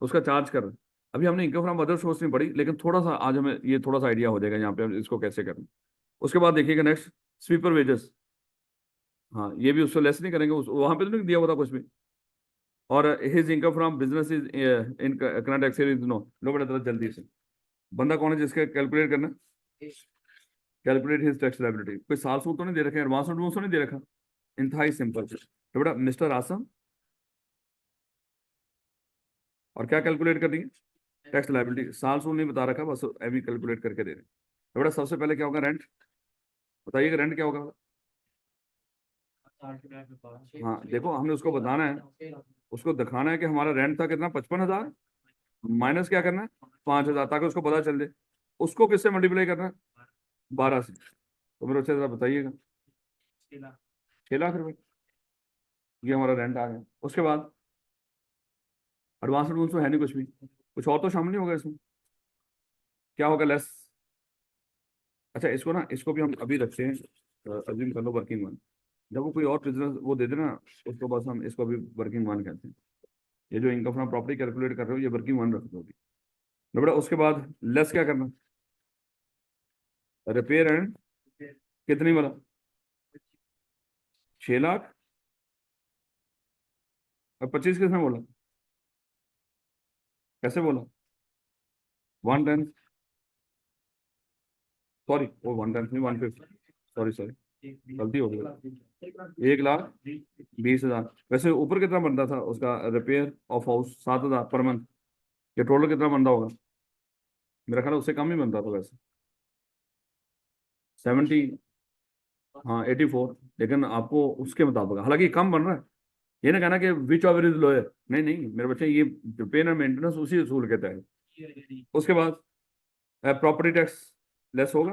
उसका चार्ज कर रहा है। अभी हमने इनकम फ्रॉम अदर सोर्स नहीं पढ़ी, लेकिन थोड़ा सा आज हमें ये थोड़ा सा आइडिया हो जाएगा यहाँ पे हम इसको कैसे करना। उसके बाद देखिएगा नेक्स्ट, स्वीपर वेजेस, हाँ, ये भी उससे लेस नहीं करेंगे, वहां पे तो नहीं दिया हुआ था कुछ भी। और his income from business is in current experience no. लो बेटा जरा जल्दी से, बंदा कौन है जिसका कैलकुलेट करना? Calculate his tax liability. कोई साल सूद तो नहीं दे रखे, एडवांस एडवांस तो नहीं दे रखा, इंतहाई सिंपल। तो बेटा मिस्टर आसम, और क्या कैलकुलेट करनी है? Tax liability. साल सूद नहीं बता रखा, बस अभी कैलकुलेट करके दे रहे हैं। तो बेटा सबसे पहले क्या होगा? रेंट, बताइएगा रेंट क्या होगा? हाँ देखो, हमने उसको बताना है, उसको दिखाना है कि हमारा रेंट था कितना? 55,000 माइनस क्या करना है? 5,000, ताकि उसको पता चल जाए। उसको किससे मल्टीप्लाई करना है? 12 से। तो मेरे अच्छे जरा बताइएगा, 6 लाख रुपए, ये हमारा रेंट आ गया। उसके बाद एडवांस एडवांस तो है नहीं कुछ भी, कुछ और तो शामिल नहीं होगा इसमें, क्या होगा? लेस। अच्छा इसको ना, इसको भी हम अभी रखते हैं, अज्यूम कर लो वर्किंग वन। जब वो कोई और बिजनेस वो दे देना, उसको बस हम इसको अभी वर्किंग वन कहते हैं। ये जो इनकम फ्रॉम प्रॉपर्टी कैलकुलेट कर रहे हो, ये वर्किंग वन रख दो अभी। तो बेटा उसके बाद लेस क्या करना? रिपेयर एंड, कितनी वाला? 6 लाख। और 25 किसने बोला? कैसे बोला? 1/10, सॉरी वो 1/10 नहीं, 1/5, सॉरी सॉरी, गलती हो गई। 1,20,000। वैसे ऊपर कितना बनता था उसका? Repair of house 7,000 per month. ये टोटल कितना बनता होगा? मेरा ख्याल है उससे कम ही बनता था वैसे, 70, हाँ 84। लेकिन आपको उसके मुताबिक, हालांकि कम बन रहा है, ये ना कहना कि विच ऑफ इज लोअर, नहीं नहीं मेरे बच्चे, ये रिपेयर एंड मेंटेनेंस उसी असूल के तहत। उसके बाद प्रॉपर्टी टैक्स लेस होगा,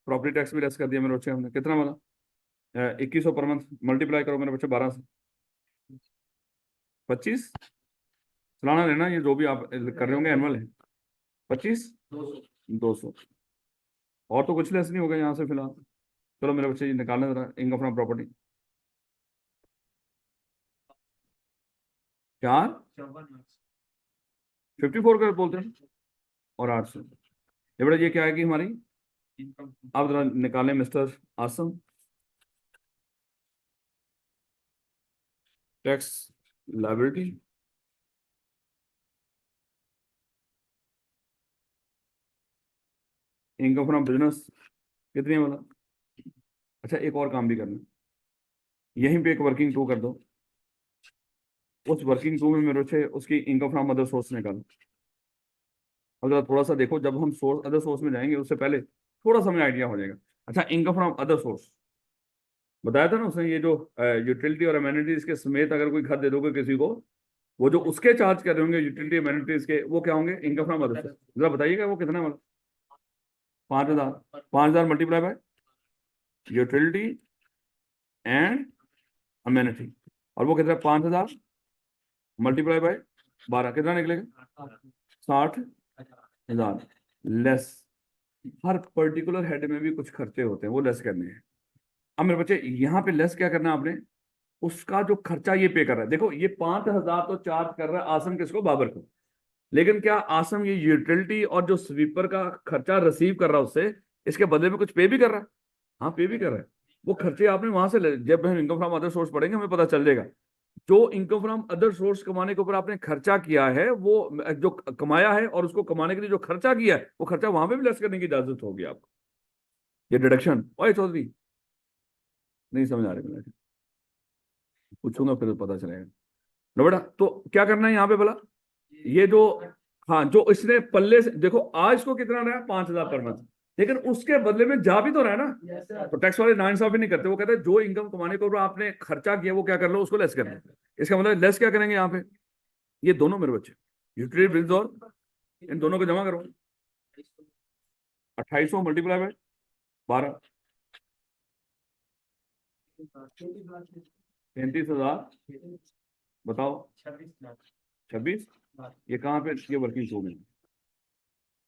प्रॉपर्टी टैक्स भी लेस कर दिया मेरे बच्चे हमने, कितना वाला? 2,100 पर मंथ, मल्टीप्लाई करो मेरे बच्चे 12 से। 25 चलाना लेना, ये जो भी आप कर रहे होंगे एनुअल है। 25 200, और तो कुछ लेस नहीं होगा यहाँ से फिलहाल। चलो मेरे बच्चे ये निकालने जरा इनकम फ्रॉम प्रॉपर्टी। 4 54 कर बोलते हैं, और 800। ये बड़ा, ये क्या है कि हमारी, आप जरा निकालें mister Asim, tax liability income from business कितनी है बोला। अच्छा एक और काम भी करना, यहीं पे एक वर्किंग टू कर दो, उस वर्किंग टू में मेरे से उसकी इनकम फ्रॉम अदर सोर्स निकालो। अब जरा थोड़ा सा देखो, जब हम सोर्स अदर सोर्स में जाएंगे उससे पहले थोड़ा सा हमें आइडिया हो जाएगा। अच्छा इनकम फ्रॉम अदर सोर्स बताया था ना उसने, ये जो यूटिलिटी और अमेनिटीज के समेत अगर कोई घर दे दोगे किसी को, वो जो उसके चार्ज कर रहे होंगे यूटिलिटी अमेनिटीज के, वो क्या होंगे, इनकम फ्रॉम अदर सोर्स। जरा बताइएगा वो कितना मतलब। 5,000। 5,000 multiply by utility and amenity, और वो कितना, 5,000 मल्टीप्लाई बाय 12 कितना निकलेगा, 60,000 लेस। हर पर्टिकुलर हेड में भी कुछ खर्चे होते हैं, वो लेस करने हैं। अब मेरे बच्चे यहाँ पे लेस क्या करना है आपने, उसका जो खर्चा ये पे कर रहा है। देखो ये 5,000 तो चार्ज कर रहा है आसम किसको, बाबर को, लेकिन क्या आसम ये यूटिलिटी और जो स्वीपर का खर्चा रिसीव कर रहा है उससे, इसके बदले में कुछ पे भी कर रहा है। हाँ पे भी कर रहा है। वो खर्चे आपने वहां से जब हम इनकम फ्रॉम अदर सोर्स पढ़ेंगे हमें पता चल जाएगा। जो इनकम फ्रॉम अदर सोर्स कमाने के ऊपर आपने खर्चा किया है, वो जो कमाया है और उसको कमाने के लिए जो खर्चा किया है, वो खर्चा वहां पे भी लेस करने की इजाजत होगी आपको। ये डिडक्शन, ओए चौधरी नहीं समझ आ रही मुझे, पूछूंगा फिर पता चलेगा। लो बेटा, तो क्या करना है यहाँ पे बोला, ये जो, हाँ जो इसने पल्ले से देखो, आज इसको कितना रहा है, 5,000 पर मंथ, लेकिन उसके बदले में जा भी तो रहा है ना। तो टैक्स वाले नाइंसाफी नहीं करते, वो कहते हैं जो इनकम कमाने के ऊपर आपने खर्चा किया वो क्या कर लो, उसको लेस कर लो। इसका मतलब लेस क्या करेंगे यहाँ पे, ये दोनों मेरे बच्चे, यूटिलिटी बिल्स और इन दोनों को जमा करो। 2800 मल्टीप्लाई बाय 12, 33,000, बताओ 26। ये कहाँ पे, ये वर्किंग हो गई।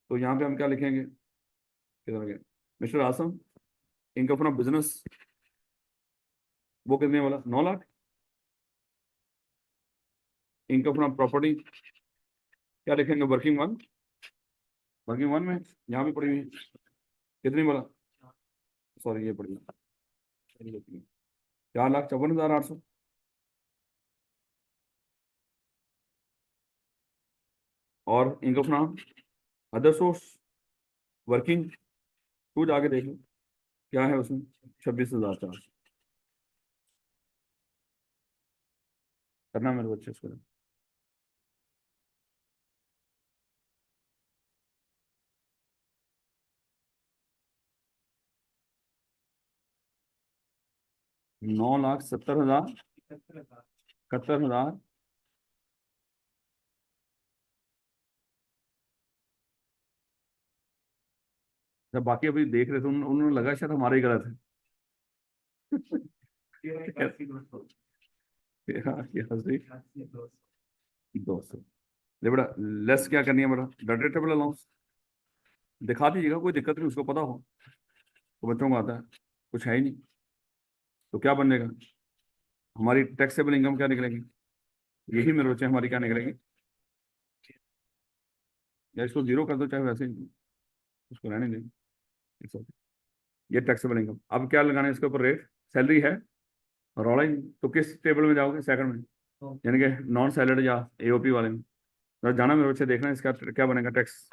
तो यहाँ पे हम क्या लिखेंगे, किधर गए mister Asim, income from business वो कितने वाला, 9 लाख। इनकम फ्रॉम प्रॉपर्टी क्या लिखेंगे, वर्किंग वन, वर्किंग वन में यहाँ भी पड़ी हुई है, कितनी वाला, सॉरी ये पड़ी है 4,54,800। और income from other source working to जाके देख लो क्या है उसमें, 26,400। करना मेरे बच्चे इसको। 9,70,000, 71,000। जब बाकी अभी देख रहे थे उन्होंने लगा शायद हमारा ही गलत है। हाँ, ये हंसी 200। ले बेटा, लेस क्या करनी है बेटा, डेटेबल अलाउंस दिखा दीजिएगा, कोई दिक्कत नहीं, उसको पता हो तो बच्चों को आता है, कुछ है ही नहीं। तो क्या बनेगा, हमारी टैक्सेबल इनकम क्या निकलेगी, यही मेरे बच्चे हमारी क्या निकलेगी, या इसको जीरो कर दो चाहे वैसे ही, उसको रहने देंगे। It's okay। ये टैक्सेबल इनकम, अब क्या लगाना है इसके ऊपर रेट, सैलरी है रौला ही नहीं। तो किस टेबल में जाओगे, सेकंड में, यानी कि नॉन सैलरी या एओपी वाले में। तो जाना मेरे बच्चे, देखना इसका क्या बनेगा टैक्स।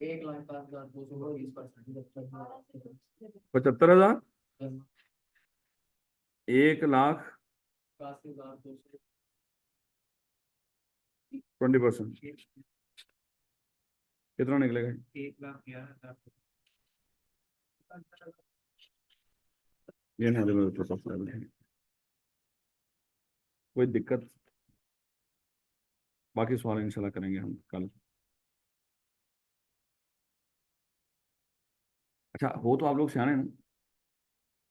1,05,220%। 75,000, 1,20,20%, कितना निकलेगा, 1,11,000। ये नहीं मेरे प्रोफेसर, कोई दिक्कत, बाकी सवाल इंशाल्लाह करेंगे हम कल। अच्छा हो तो आप लोग सियाने ना,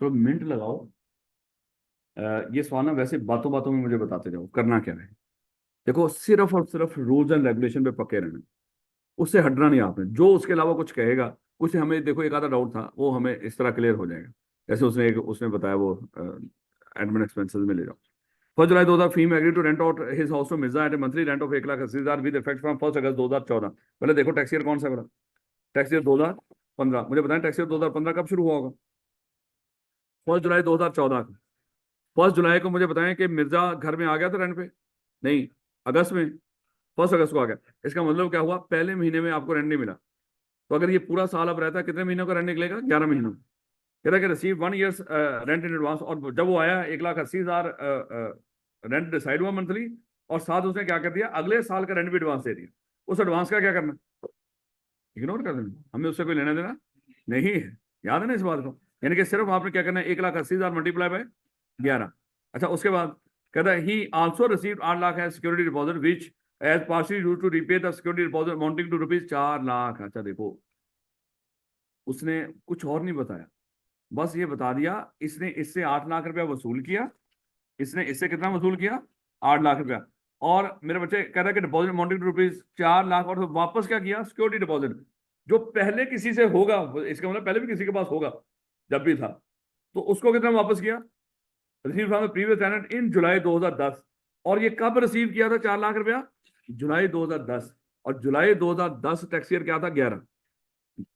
तो मिनट लगाओ। ये सवाल ना वैसे बातों बातों में मुझे बताते जाओ करना क्या है। देखो सिर्फ और सिर्फ रूल्स एंड रेगुलेशन पे पक्के रहना, उससे हटना नहीं आपने, जो उसके अलावा कुछ कहेगा, कुछ हमें देखो एक आधा डाउट था वो हमें इस तरह क्लियर हो जाएगा। जैसे उसने बताया वो एडमिन एक्सपेंसेस में ले जाओ। 1 July 2000 Fahim agree to rent out his house to Mirza at a monthly rent of 1,80,000 with effect from 1 August 2014। पहले देखो टैक्स ईयर कौन सा बड़ा, टैक्स ईयर 2015, मुझे बताएं टैक्स ईयर 2015 कब शुरू हुआ होगा, 1 जुलाई 2014 को। 1 जुलाई को मुझे बताएं कि मिर्जा घर में आ गया था रेंट पे, नहीं, अगस्त में, 1 अगस्त को आ गया। इसका मतलब क्या हुआ, पहले महीने में आपको रेंट नहीं मिला, तो अगर ये पूरा साल अब रहता है, कितने महीनों का रेंट निकलेगा? 11 महीनों। कह रहा है कि receive 1 years rent in advance, और जब वो आया 1,80,000 रेंट डिसाइड हुआ मंथली, और साथ उसने क्या कर दिया, अगले साल का रेंट भी एडवांस दे दिया। उस एडवांस का क्या करना? इग्नोर कर देना, हमें उससे कोई लेना देना नहीं है। याद है ना इस बात को? यानी कि सिर्फ आपने क्या करना है, 1,80,000 मल्टीप्लाई बाय 11। अच्छा, उसके बाद कहता है ही आल्सो रिसीव्ड 8 लाख है security deposit which as partially used to repay the security deposit amounting to rupees 4 lakh. अच्छा देखो, उसने कुछ और नहीं बताया, बस ये बता दिया इसने इससे 8 लाख रुपया वसूल किया। इसने इससे कितना वसूल किया? 8 लाख रुपया। और मेरे बच्चे कह रहा है कि deposit amounting to rupees 4 lakh, और तो वापस क्या किया? सिक्योरिटी डिपॉजिट जो पहले किसी से होगा, इसका मतलब पहले भी किसी के पास होगा जब भी था, तो उसको कितना वापस किया? Receive from the previous tenant in July 2010। और ये कब रिसीव किया था 4 लाख रुपया? जुलाई 2010। और जुलाई 2010 टैक्स ईयर क्या था? 11।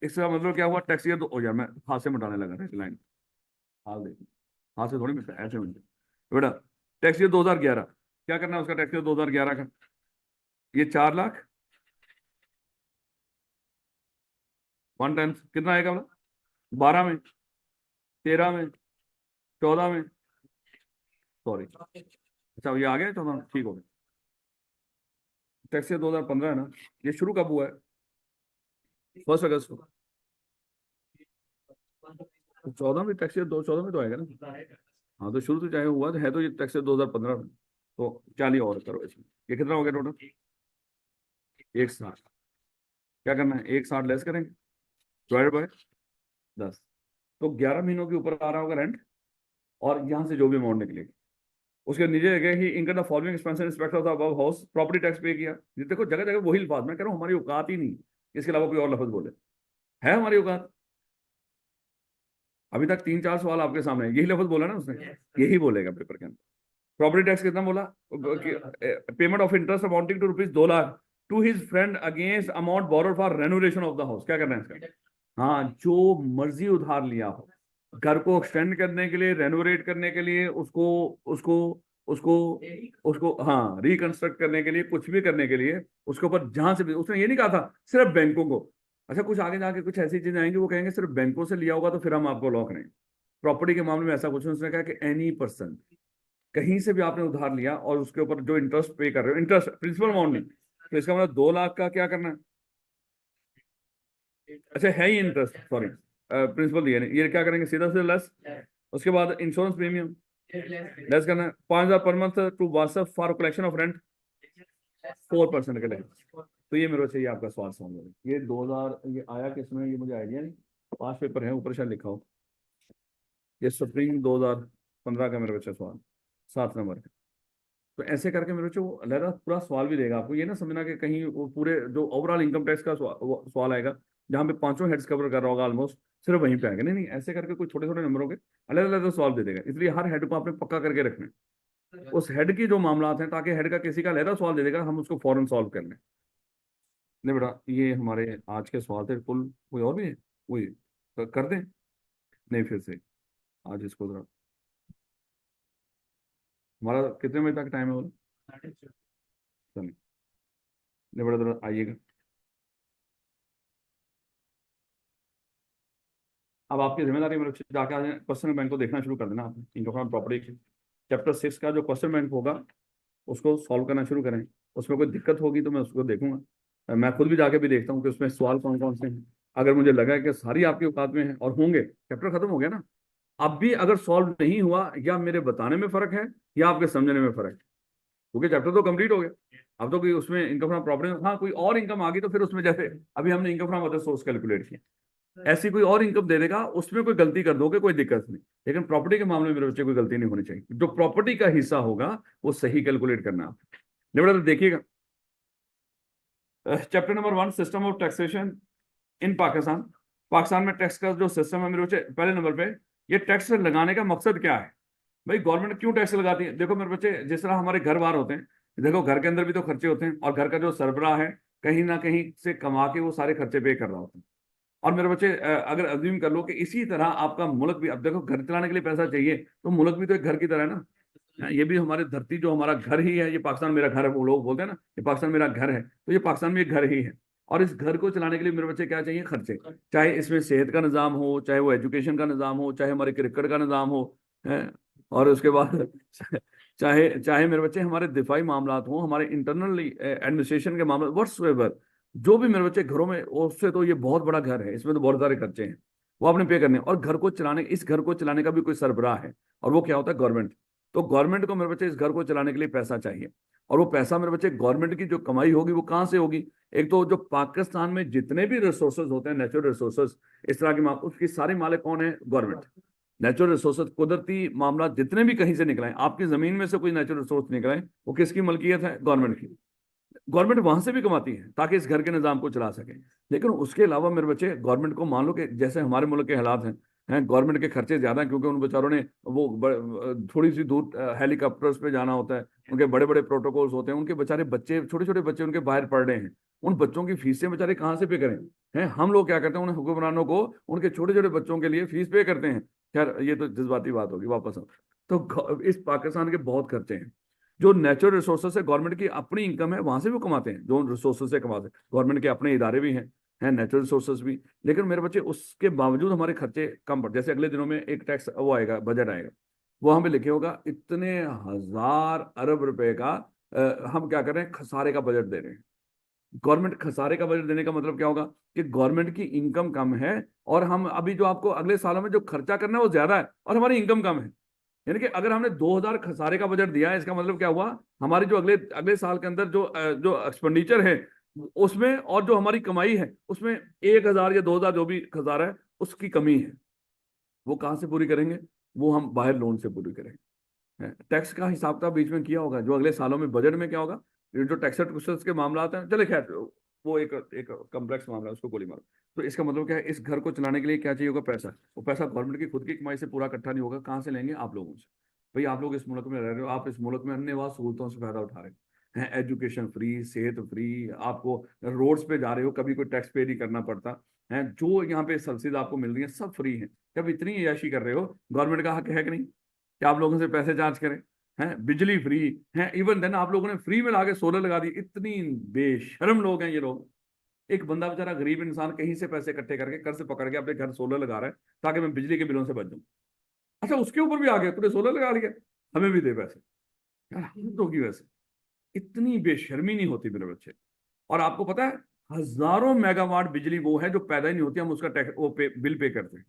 इसका मतलब क्या हुआ? टैक्स ईयर तो हो गया, मैं हाथ से मिटाने लगा था लाइन, हाल देखो, हाथ से थोड़ी मिटा, ऐसे मिटा बेटा। टैक्स ईयर 2011, क्या करना है उसका? टैक्स ईयर 2011 का ये 4 लाख 1 टाइम्स कितना आएगा बोला? 12 में, 13 में, 14 में, सॉरी, अच्छा ये आ गया 14 में, ठीक हो गया। टैक्स ईयर 2015 है ना, ये शुरू कब हुआ है? 1 अगस्त को। 14 में टैक्स ईयर 14 में तो आएगा ना। हाँ, तो शुरू तो चाहे हुआ तो है, तो ये टैक्स ईयर 2015 में। तो 40 और करो इसमें, ये कितना हो गया टोटल? 160। क्या करना है? 160 लेस करेंगे, डिवाइड बाय 10, तो 11 महीनों के ऊपर आ रहा होगा रेंट। और यहाँ से जो भी अमाउंट निकलेगी उसके नीचे गए ही income the following expense inspector of the above house property tax pay किया। ये देखो जगह जगह वही लफाज, मैं कह रहा हूँ हमारी औकात ही नहीं, इसके अलावा कोई और लफज बोले है हमारी औकात? अभी तक 3-4 सवाल आपके सामने है, यही लफज बोला ना उसने, यही बोलेगा पेपर के अंदर। प्रॉपर्टी टैक्स कितना बोला? Payment of interest amounting to rupees 2 lakh to his friend against amount borrowed for renovation of the house. क्या करना है इसका? हाँ, जो मर्जी उधार लिया हो, घर को एक्सटेंड करने के लिए, रेनोवेट करने के लिए, उसको उसको उसको उसको हाँ रिकंस्ट्रक्ट करने के लिए, कुछ भी करने के लिए, उसके ऊपर जहां से भी, उसने ये नहीं कहा था सिर्फ बैंकों को। अच्छा, कुछ आगे जाके कुछ ऐसी चीजें आएंगी, वो कहेंगे सिर्फ बैंकों से लिया होगा तो फिर हम आपको लॉक नहीं। प्रॉपर्टी के मामले में ऐसा कुछ नहीं, उसने कहा कि एनी पर्सन, कहीं से भी आपने उधार लिया और उसके ऊपर जो इंटरेस्ट पे कर रहे हो, इंटरेस्ट प्रिंसिपल अमाउंट नहीं, तो इसका मतलब 2 लाख का क्या करना है? अच्छा, है ही इंटरेस्ट, सॉरी, प्रिंसिपल दिया नहीं, ये क्या करेंगे? सीधा से लेस। उसके बाद इंश्योरेंस प्रीमियम लेस करना है। 5,000 per month to WhatsApp for collection of rent 4% के लिए। तो ये मेरे को चाहिए आपका सवाल समझ में। ये 2000 ये आया किसमें, ये मुझे आइडिया नहीं। 5 पेपर है, ऊपर शायद लिखा हो, ये स्प्रिंग 2015 का मेरे बच्चा सवाल 7 नंबर का। तो ऐसे करके मेरे बच्चे वो अलग पूरा सवाल भी देगा आपको, ये ना समझना कि कहीं वो पूरे जो ओवरऑल इनकम टैक्स का सवाल आएगा, जहाँ पे 5 हेड्स कवर कर रहा होगा ऑलमोस्ट, सिर्फ वहीं पे आएगा। नहीं नहीं, ऐसे करके कोई छोटे छोटे नंबरों के अलग अलग सवाल दे देगा, इसलिए हर हेड को आपने पक्का करके रखना है। उस हेड की जो मामला हैं, ताकि हेड का किसी का अलग सवाल दे देगा, हम उसको फौरन सॉल्व कर लें। नहीं बेटा, ये हमारे आज के सवाल थे कुल। कोई और भी है? वही कर दें? नहीं, फिर से आज इसको जरा, हमारा कितने बजे तक टाइम है बोला? चलिए, नहीं बेटा जरा आइएगा। अब आपकी जिम्मेदारी मेरे बच्चे जाके आज पर्सनल बैंक को देखना शुरू कर देना आपने, इनकम प्रॉपर्टी के चैप्टर 6 का जो पर्सनल बैंक होगा उसको सॉल्व करना शुरू करें। उसमें कोई दिक्कत होगी तो मैं उसको देखूंगा, मैं खुद भी जाके भी देखता हूँ कि उसमें सवाल कौन कौन से हैं। अगर मुझे लगा कि सारी आपकी औकात में है और होंगे, चैप्टर खत्म हो गया ना। अब भी अगर सॉल्व नहीं हुआ, या मेरे बताने में फर्क है या आपके समझने में फर्क है, क्योंकि चैप्टर तो कंप्लीट हो गया। अब तो कोई उसमें इनकम फ्रॉम प्रॉपर्टी, हाँ कोई और इनकम आ गई तो फिर उसमें जैसे अभी हमने income from other source calculate किया, ऐसी कोई और इनकम दे देगा, उसमें कोई गलती कर दोगे कोई दिक्कत नहीं। लेकिन प्रॉपर्टी के मामले में मेरे बच्चे कोई गलती नहीं होनी चाहिए, जो प्रॉपर्टी का हिस्सा होगा वो सही कैलकुलेट करना आप। बेटा तो देखिएगा, chapter number 1 system of taxation in Pakistan. Pakistan में टैक्स का जो सिस्टम है मेरे बच्चे, पहले नंबर पे ये टैक्स लगाने का मकसद क्या है? भाई गवर्नमेंट क्यों टैक्स लगाती है? देखो मेरे बच्चे, जिस तरह हमारे घर बार होते हैं, देखो घर के अंदर भी तो खर्चे होते हैं, और घर का जो सरबराह है कहीं ना कहीं से कमा के वो सारे खर्चे पे कर रहा होता है। और मेरे बच्चे, अगर अज्यूम कर लो कि इसी तरह आपका मुल्क भी, अब देखो घर चलाने के लिए पैसा चाहिए, तो मुल्क भी तो एक घर की तरह है ना। ये भी हमारी धरती जो हमारा घर ही है, ये पाकिस्तान मेरा घर है, वो लोग बोलते हैं ना ये पाकिस्तान मेरा घर है, तो ये पाकिस्तान में एक घर ही है। और इस घर को चलाने के लिए मेरे बच्चे क्या चाहिए? खर्चे। चाहे इसमें सेहत का निज़ाम हो, चाहे वो एजुकेशन का निज़ाम हो, चाहे हमारे क्रिकेट का निज़ाम हो, है। और उसके बाद चाहे चाहे मेरे बच्चे हमारे दिफाई मामलात हो, हमारे इंटरनल एडमिनिस्ट्रेशन के मामले, व्हाट्सएवर जो भी मेरे बच्चे घरों में, उससे तो ये बहुत बड़ा घर है, इसमें तो बहुत सारे खर्चे हैं, वो आपने पे करने हैं। और घर को चलाने, इस घर को चलाने का भी कोई सरबराह है, और वो क्या होता है? गवर्नमेंट। तो गवर्नमेंट को मेरे बच्चे इस घर को चलाने के लिए पैसा चाहिए, और वो पैसा मेरे बच्चे गवर्नमेंट की जो कमाई होगी वो कहाँ से होगी? एक तो जो पाकिस्तान में जितने भी रिसोर्सेज होते हैं, नेचुरल रिसोर्सेज, इस तरह की उसकी सारी मालिक कौन है? गवर्नमेंट। नेचुरल रिसोर्सेज, कुदरती मामला जितने भी कहीं से निकले, आपकी जमीन में से कोई नेचुरल रिसोर्स निकले, वो किसकी मलकियत है? गवर्नमेंट की। गवर्नमेंट वहां से भी कमाती है ताकि इस घर के निजाम को चला सके। लेकिन उसके अलावा मेरे बच्चे, गवर्नमेंट को मान लो कि जैसे हमारे मुल्क के हालात हैं गवर्नमेंट के खर्चे ज्यादा हैं, क्योंकि उन बेचारों ने वो थोड़ी सी दूर हेलीकॉप्टर्स पे जाना होता है, उनके बड़े बड़े प्रोटोकॉल्स होते हैं, उनके बेचारे बच्चे, छोटे छोटे बच्चे उनके बाहर पढ़ रहे हैं, उन बच्चों की फीसें बेचारे कहाँ से पे करें? हैं, हम लोग क्या करते हैं, उन हुक्मरानों को उनके छोटे छोटे बच्चों के लिए फीस पे करते हैं। खैर, ये तो जज्बाती बात होगी, वापस आओ। तो इस पाकिस्तान के बहुत खर्चे हैं। जो नेचुरल रिसोर्सेस है, गवर्नमेंट की अपनी इनकम है, वहां से भी कमाते हैं, जो रिसोर्सेज से कमाते हैं, गवर्नमेंट के अपने इदारे भी हैं नेचुरल रिसोर्सेज भी। लेकिन मेरे बच्चे उसके बावजूद हमारे खर्चे कम पड़, जैसे अगले दिनों में एक टैक्स वो आएगा, बजट आएगा, वहां पे लिखे होगा इतने हजार अरब रुपए का हम क्या कर रहे हैं? खसारे का बजट दे रहे हैं। गवर्नमेंट खसारे का बजट देने का मतलब क्या होगा? कि गवर्नमेंट की इनकम कम है, और हम अभी जो आपको अगले सालों में जो खर्चा करना है वो ज्यादा है, और हमारी इनकम कम है। यानी कि अगर हमने 2000 खसारे का बजट दिया है, इसका मतलब क्या हुआ? हमारी जो अगले अगले साल के अंदर जो एक्सपेंडिचर है उसमें, और जो हमारी कमाई है उसमें 1000 या 2000 जो भी खसारा है उसकी कमी है। वो कहाँ से पूरी करेंगे? वो हम बाहर लोन से पूरी करेंगे। टैक्स का हिसाब किताब बीच में किया होगा, जो अगले सालों में बजट में क्या होगा, ये जो टैक्स के मामला आते हैं, चले खैर वो एक एक कम्प्लेक्स मामला है, उसको गोली मारो। तो इसका मतलब क्या है? इस घर को चलाने के लिए क्या चाहिए होगा? पैसा। वो पैसा गवर्नमेंट की खुद की कमाई से पूरा इकट्ठा नहीं होगा, कहाँ से लेंगे? आप लोगों से। भाई, आप लोग इस मुल्क में रह रहे हो, आप इस मुल्क में अन्य सहूलतों से फायदा उठा रहे हैं, एजुकेशन फ्री, सेहत फ्री, आपको रोड्स पे जा रहे हो कभी कोई टैक्स पे नहीं करना पड़ता है, जो यहाँ पे सब्सिडी आपको मिल रही है सब फ्री है। जब इतनी अय्याशी कर रहे हो, गवर्नमेंट का हक है कि नहीं कि आप लोगों से पैसे चार्ज करें? हैं, बिजली फ्री है, इवन देन आप लोगों ने फ्री में लाके सोलर लगा दी। इतनी बेशर्म लोग हैं ये लोग। एक बंदा बेचारा गरीब इंसान कहीं से पैसे इकट्ठे करके कर्ज पकड़ के अपने घर सोलर लगा रहा है ताकि मैं बिजली के बिलों से बच जाऊं। अच्छा, उसके ऊपर भी आ गया, तूने सोलर लगा लिया, हमें भी दे पैसे। यार, हद होगी वैसे। इतनी बेशर्मी नहीं होती मेरे बच्चे। और आपको पता है, हजारों मेगावाट बिजली वो है जो पैदा ही नहीं होती, हम उसका टैक्स बिल पे करते हैं।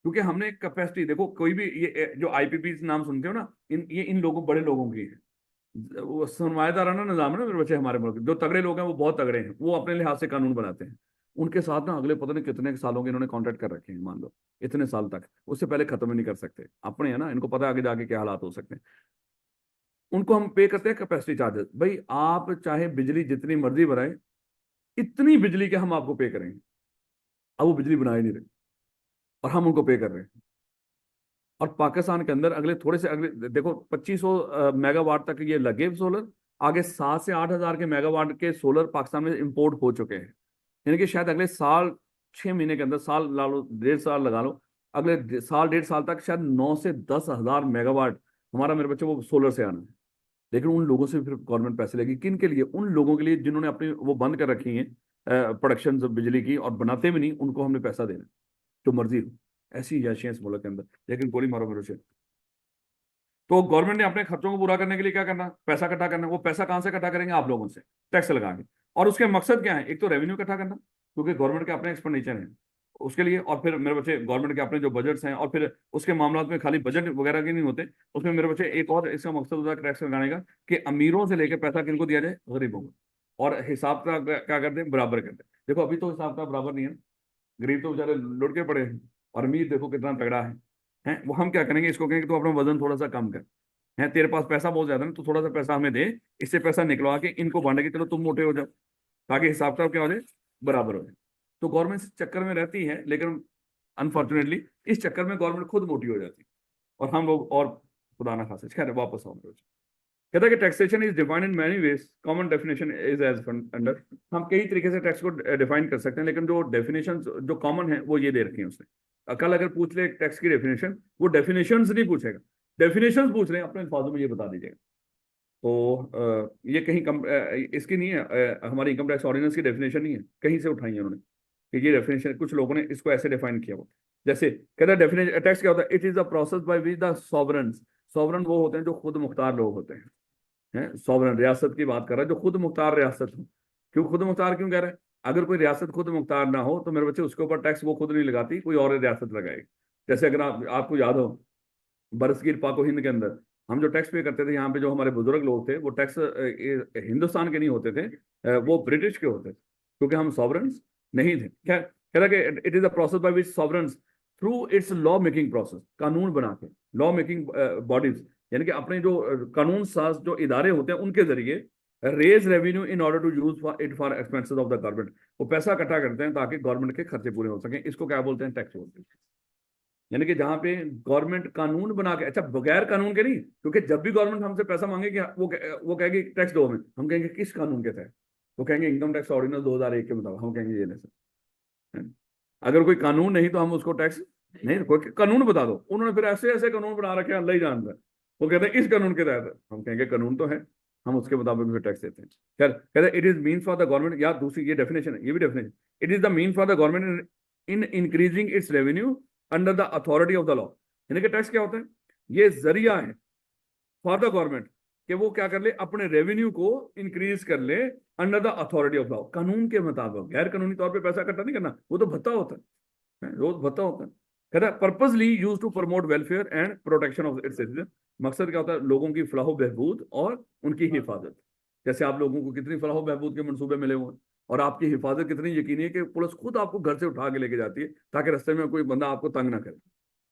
क्योंकि हमने कैपेसिटी, देखो कोई भी ये जो आईपीपी नाम सुनते हो ना, इन लोगों, बड़े लोगों की है। वो सरमाएदाराना निजाम है ना मेरे बच्चे, हमारे मुल्क जो तगड़े लोग हैं वो बहुत तगड़े हैं, वो अपने लिहाज से कानून बनाते हैं। उनके साथ ना अगले पता नहीं कितने सालों के इन्होंने कॉन्ट्रैक्ट कर रखे हैं, मान लो इतने साल तक, उससे पहले खत्म ही नहीं कर सकते। अपने है ना, इनको पता है आगे जाके क्या हालात हो सकते हैं। उनको हम पे करते हैं कैपेसिटी चार्जेस। भाई, आप चाहे बिजली जितनी मर्जी बनाए, इतनी बिजली के हम आपको पे करेंगे। अब वो बिजली बना ही नहीं रहे, और हम उनको पे कर रहे हैं। और पाकिस्तान के अंदर अगले थोड़े से, अगले देखो 2500 मेगावाट तक ये लगे सोलर, आगे 7 से 8 हजार के मेगावाट के सोलर पाकिस्तान में इंपोर्ट हो चुके हैं। यानी कि शायद अगले साल 6 महीने के अंदर, साल ला लो, 1.5 साल लगा लो, अगले साल 1.5 साल तक शायद 9 से 10 हजार मेगावाट हमारा, मेरे बच्चे, वो सोलर से आना है। लेकिन उन लोगों से फिर गवर्नमेंट पैसे लेगी, किन के लिए? उन लोगों के लिए जिन्होंने अपनी वो बंद कर रखी है प्रोडक्शन बिजली की, और बनाते भी नहीं, उनको हमने पैसा देना, जो मर्जी हो। ऐसी याशियां इस मुल्क के अंदर, लेकिन गोली मारो मेरे से। तो गवर्नमेंट ने अपने खर्चों को पूरा करने के लिए क्या करना? पैसा इकट्ठा करना। वो पैसा कहां से इकट्ठा करेंगे? आप लोगों से, टैक्स लगा के। और उसके मकसद क्या है? एक तो रेवेन्यू इकट्ठा करना, क्योंकि गवर्नमेंट के अपने एक्सपेंडिचर हैं उसके लिए, और फिर मेरे बच्चे गवर्नमेंट के अपने जो बजट्स हैं, और फिर उसके मामला में खाली बजट वगैरह के नहीं होते, उसमें मेरे बच्चे एक और इसका मकसद होता है टैक्स लगाने का, कि अमीरों से लेकर पैसा किनको दिया जाए? गरीबों को। और हिसाब का क्या करते हैं? बराबर करते हैं। देखो, अभी तो हिसाब का बराबर नहीं है, गरीब तो बेचारे लुढ़ के पड़े हैं, और अमीर देखो कितना तगड़ा है। हैं, वो हम क्या करेंगे? इसको कहेंगे तो अपना वजन थोड़ा सा कम कर, है तेरे पास पैसा बहुत ज्यादा है ना, तो थोड़ा सा पैसा हमें दे, इससे पैसा निकलवा के इनको बांटे के चलो तुम मोटे हो जाओ, ताकि हिसाब किताब क्या हो जाए? बराबर हो जाए। तो गवर्नमेंट इस चक्कर में रहती है, लेकिन अनफॉर्चुनेटली इस चक्कर में गवर्नमेंट खुद मोटी हो जाती है, और हम लोग और खुदा ना खासे। खैर, वापस आओ। कहता है कि taxation is defined in many ways, common definition is as under. हम कई तरीके से टैक्स को डिफाइन कर सकते हैं, लेकिन जो डेफिनेशन जो कॉमन है वो ये दे रखी है उसने। कल अगर पूछ ले टैक्स की डेफिनेशन, वो डेफिनेशन नहीं पूछेगा, डेफिनेशन पूछ रहे हैं, अपने अल्फाजों में ये बता दीजिएगा। तो ये कहीं इसकी नहीं है, हमारी इनकम टैक्स ऑर्डिनेंस की डेफिनेशन नहीं है, कहीं से उठाई है उन्होंने कि ये डेफिनेशन, कुछ लोगों ने इसको ऐसे डिफाइन किया हुआ। जैसे कहता है डेफिनेशन टैक्स क्या होता है, it is the process by which the sovereign, sovereign वो होते हैं जो खुद मुख्तार लोग होते हैं सॉवरन रियासत की बात कर रहा है, जो खुद मुख्तार रियासत हो। क्यों खुद मुख्तार क्यों कह रहा है? अगर कोई रियासत खुद मुख्तार ना हो तो मेरे बच्चे उसके ऊपर टैक्स वो खुद नहीं लगाती, कोई और रियासत लगाएगी। जैसे अगर आपको याद हो बरसगीर पाको हिंद के अंदर हम जो टैक्स पे करते थे, यहाँ पे जो हमारे बुजुर्ग लोग थे वो टैक्स हिंदुस्तान के नहीं होते थे, वो ब्रिटिश के होते थे, क्योंकि हम सॉवरन्स नहीं थे। खैर कह रहा कि it is the process by which sovereigns through its law making process, कानून बना के लॉ मेकिंग बॉडीज, यानी कि अपने जो कानून साज जो इदारे होते हैं उनके जरिए raise revenue in order to use for it for expenses of the government, वो पैसा इकट्ठा करते हैं ताकि गवर्नमेंट के खर्चे पूरे हो सकें। इसको क्या बोलते हैं? टैक्स बोलते हैं। यानी कि जहां पे गवर्नमेंट कानून बना के, अच्छा बगैर कानून के नहीं, क्योंकि जब भी गवर्नमेंट हमसे पैसा मांगेगी वो कहेगी टैक्स दो हमें, हम कहेंगे किस कानून के तहत? वो कहेंगे इनकम टैक्स ऑर्डिनेंस 2001 के मुताबिक, हम कहेंगे ये नहीं सर। अगर कोई कानून नहीं तो हम उसको टैक्स नहीं, कोई कानून बता दो। उन्होंने फिर ऐसे ऐसे कानून बना रखे हैं, अल्लाह ही जानता है। वो कहते हैं इस कानून के तहत, हम कहेंगे कानून तो है, हम उसके मुताबिक फिर टैक्स देते हैं। खैर कहते हैं it is mean for the government, या दूसरी ये डेफिनेशन है, ये भी definition, it is the mean for the government in increasing its revenue under the authority of the law. यानी कि टैक्स क्या होता है? ये जरिया है फॉर द गवर्नमेंट कि वो क्या कर ले, अपने रेवेन्यू को इंक्रीज कर ले under the authority of law, कानून के मुताबिक। गैर कानूनी तौर पे पैसा इकट्ठा नहीं करना, वो तो भत्ता होता है, रोज भत्ता होता है। कहता है purposely use to promote welfare and protection of its citizen. मकसद क्या होता है? लोगों की फलाह बहबूद और उनकी हिफाजत। जैसे आप लोगों को कितनी फलाह बहबूद के मंसूबे मिले हुए हैं, और आपकी हिफाजत कितनी यकीनी है कि पुलिस खुद आपको घर से उठा के लेके जाती है ताकि रास्ते में कोई बंदा आपको तंग ना करे,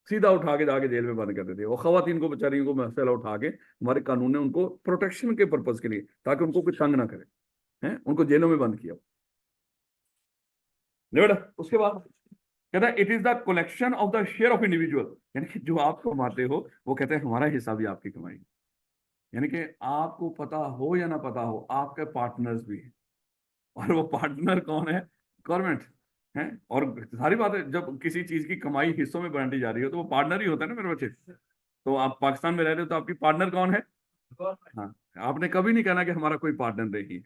सीधा उठा के जाके जेल में बंद कर देती है। वो खवातीन को बेचारियों को मसला उठा के हमारे कानून ने उनको प्रोटेक्शन के पर्पज के लिए, ताकि उनको कोई तंग ना करे, हैं उनको जेलों में बंद किया। नहीं बेटा, उसके बाद कहता है it is the collection of the share of individual, यानी कि जो आप कमाते हो वो कहते हैं हमारा हिस्सा भी आपकी कमाई है। यानी कि आपको पता हो या ना पता हो, आपके पार्टनर्स भी हैं, और वो पार्टनर कौन है? गवर्नमेंट है। और सारी बात है, जब किसी चीज की कमाई हिस्सों में बांटी जा रही हो तो वो पार्टनर ही होता है ना मेरे बच्चे। तो आप पाकिस्तान में रह रहे हो तो आपकी पार्टनर कौन है? हाँ, आपने कभी नहीं कहना कि हमारा कोई पार्टनर नहीं है।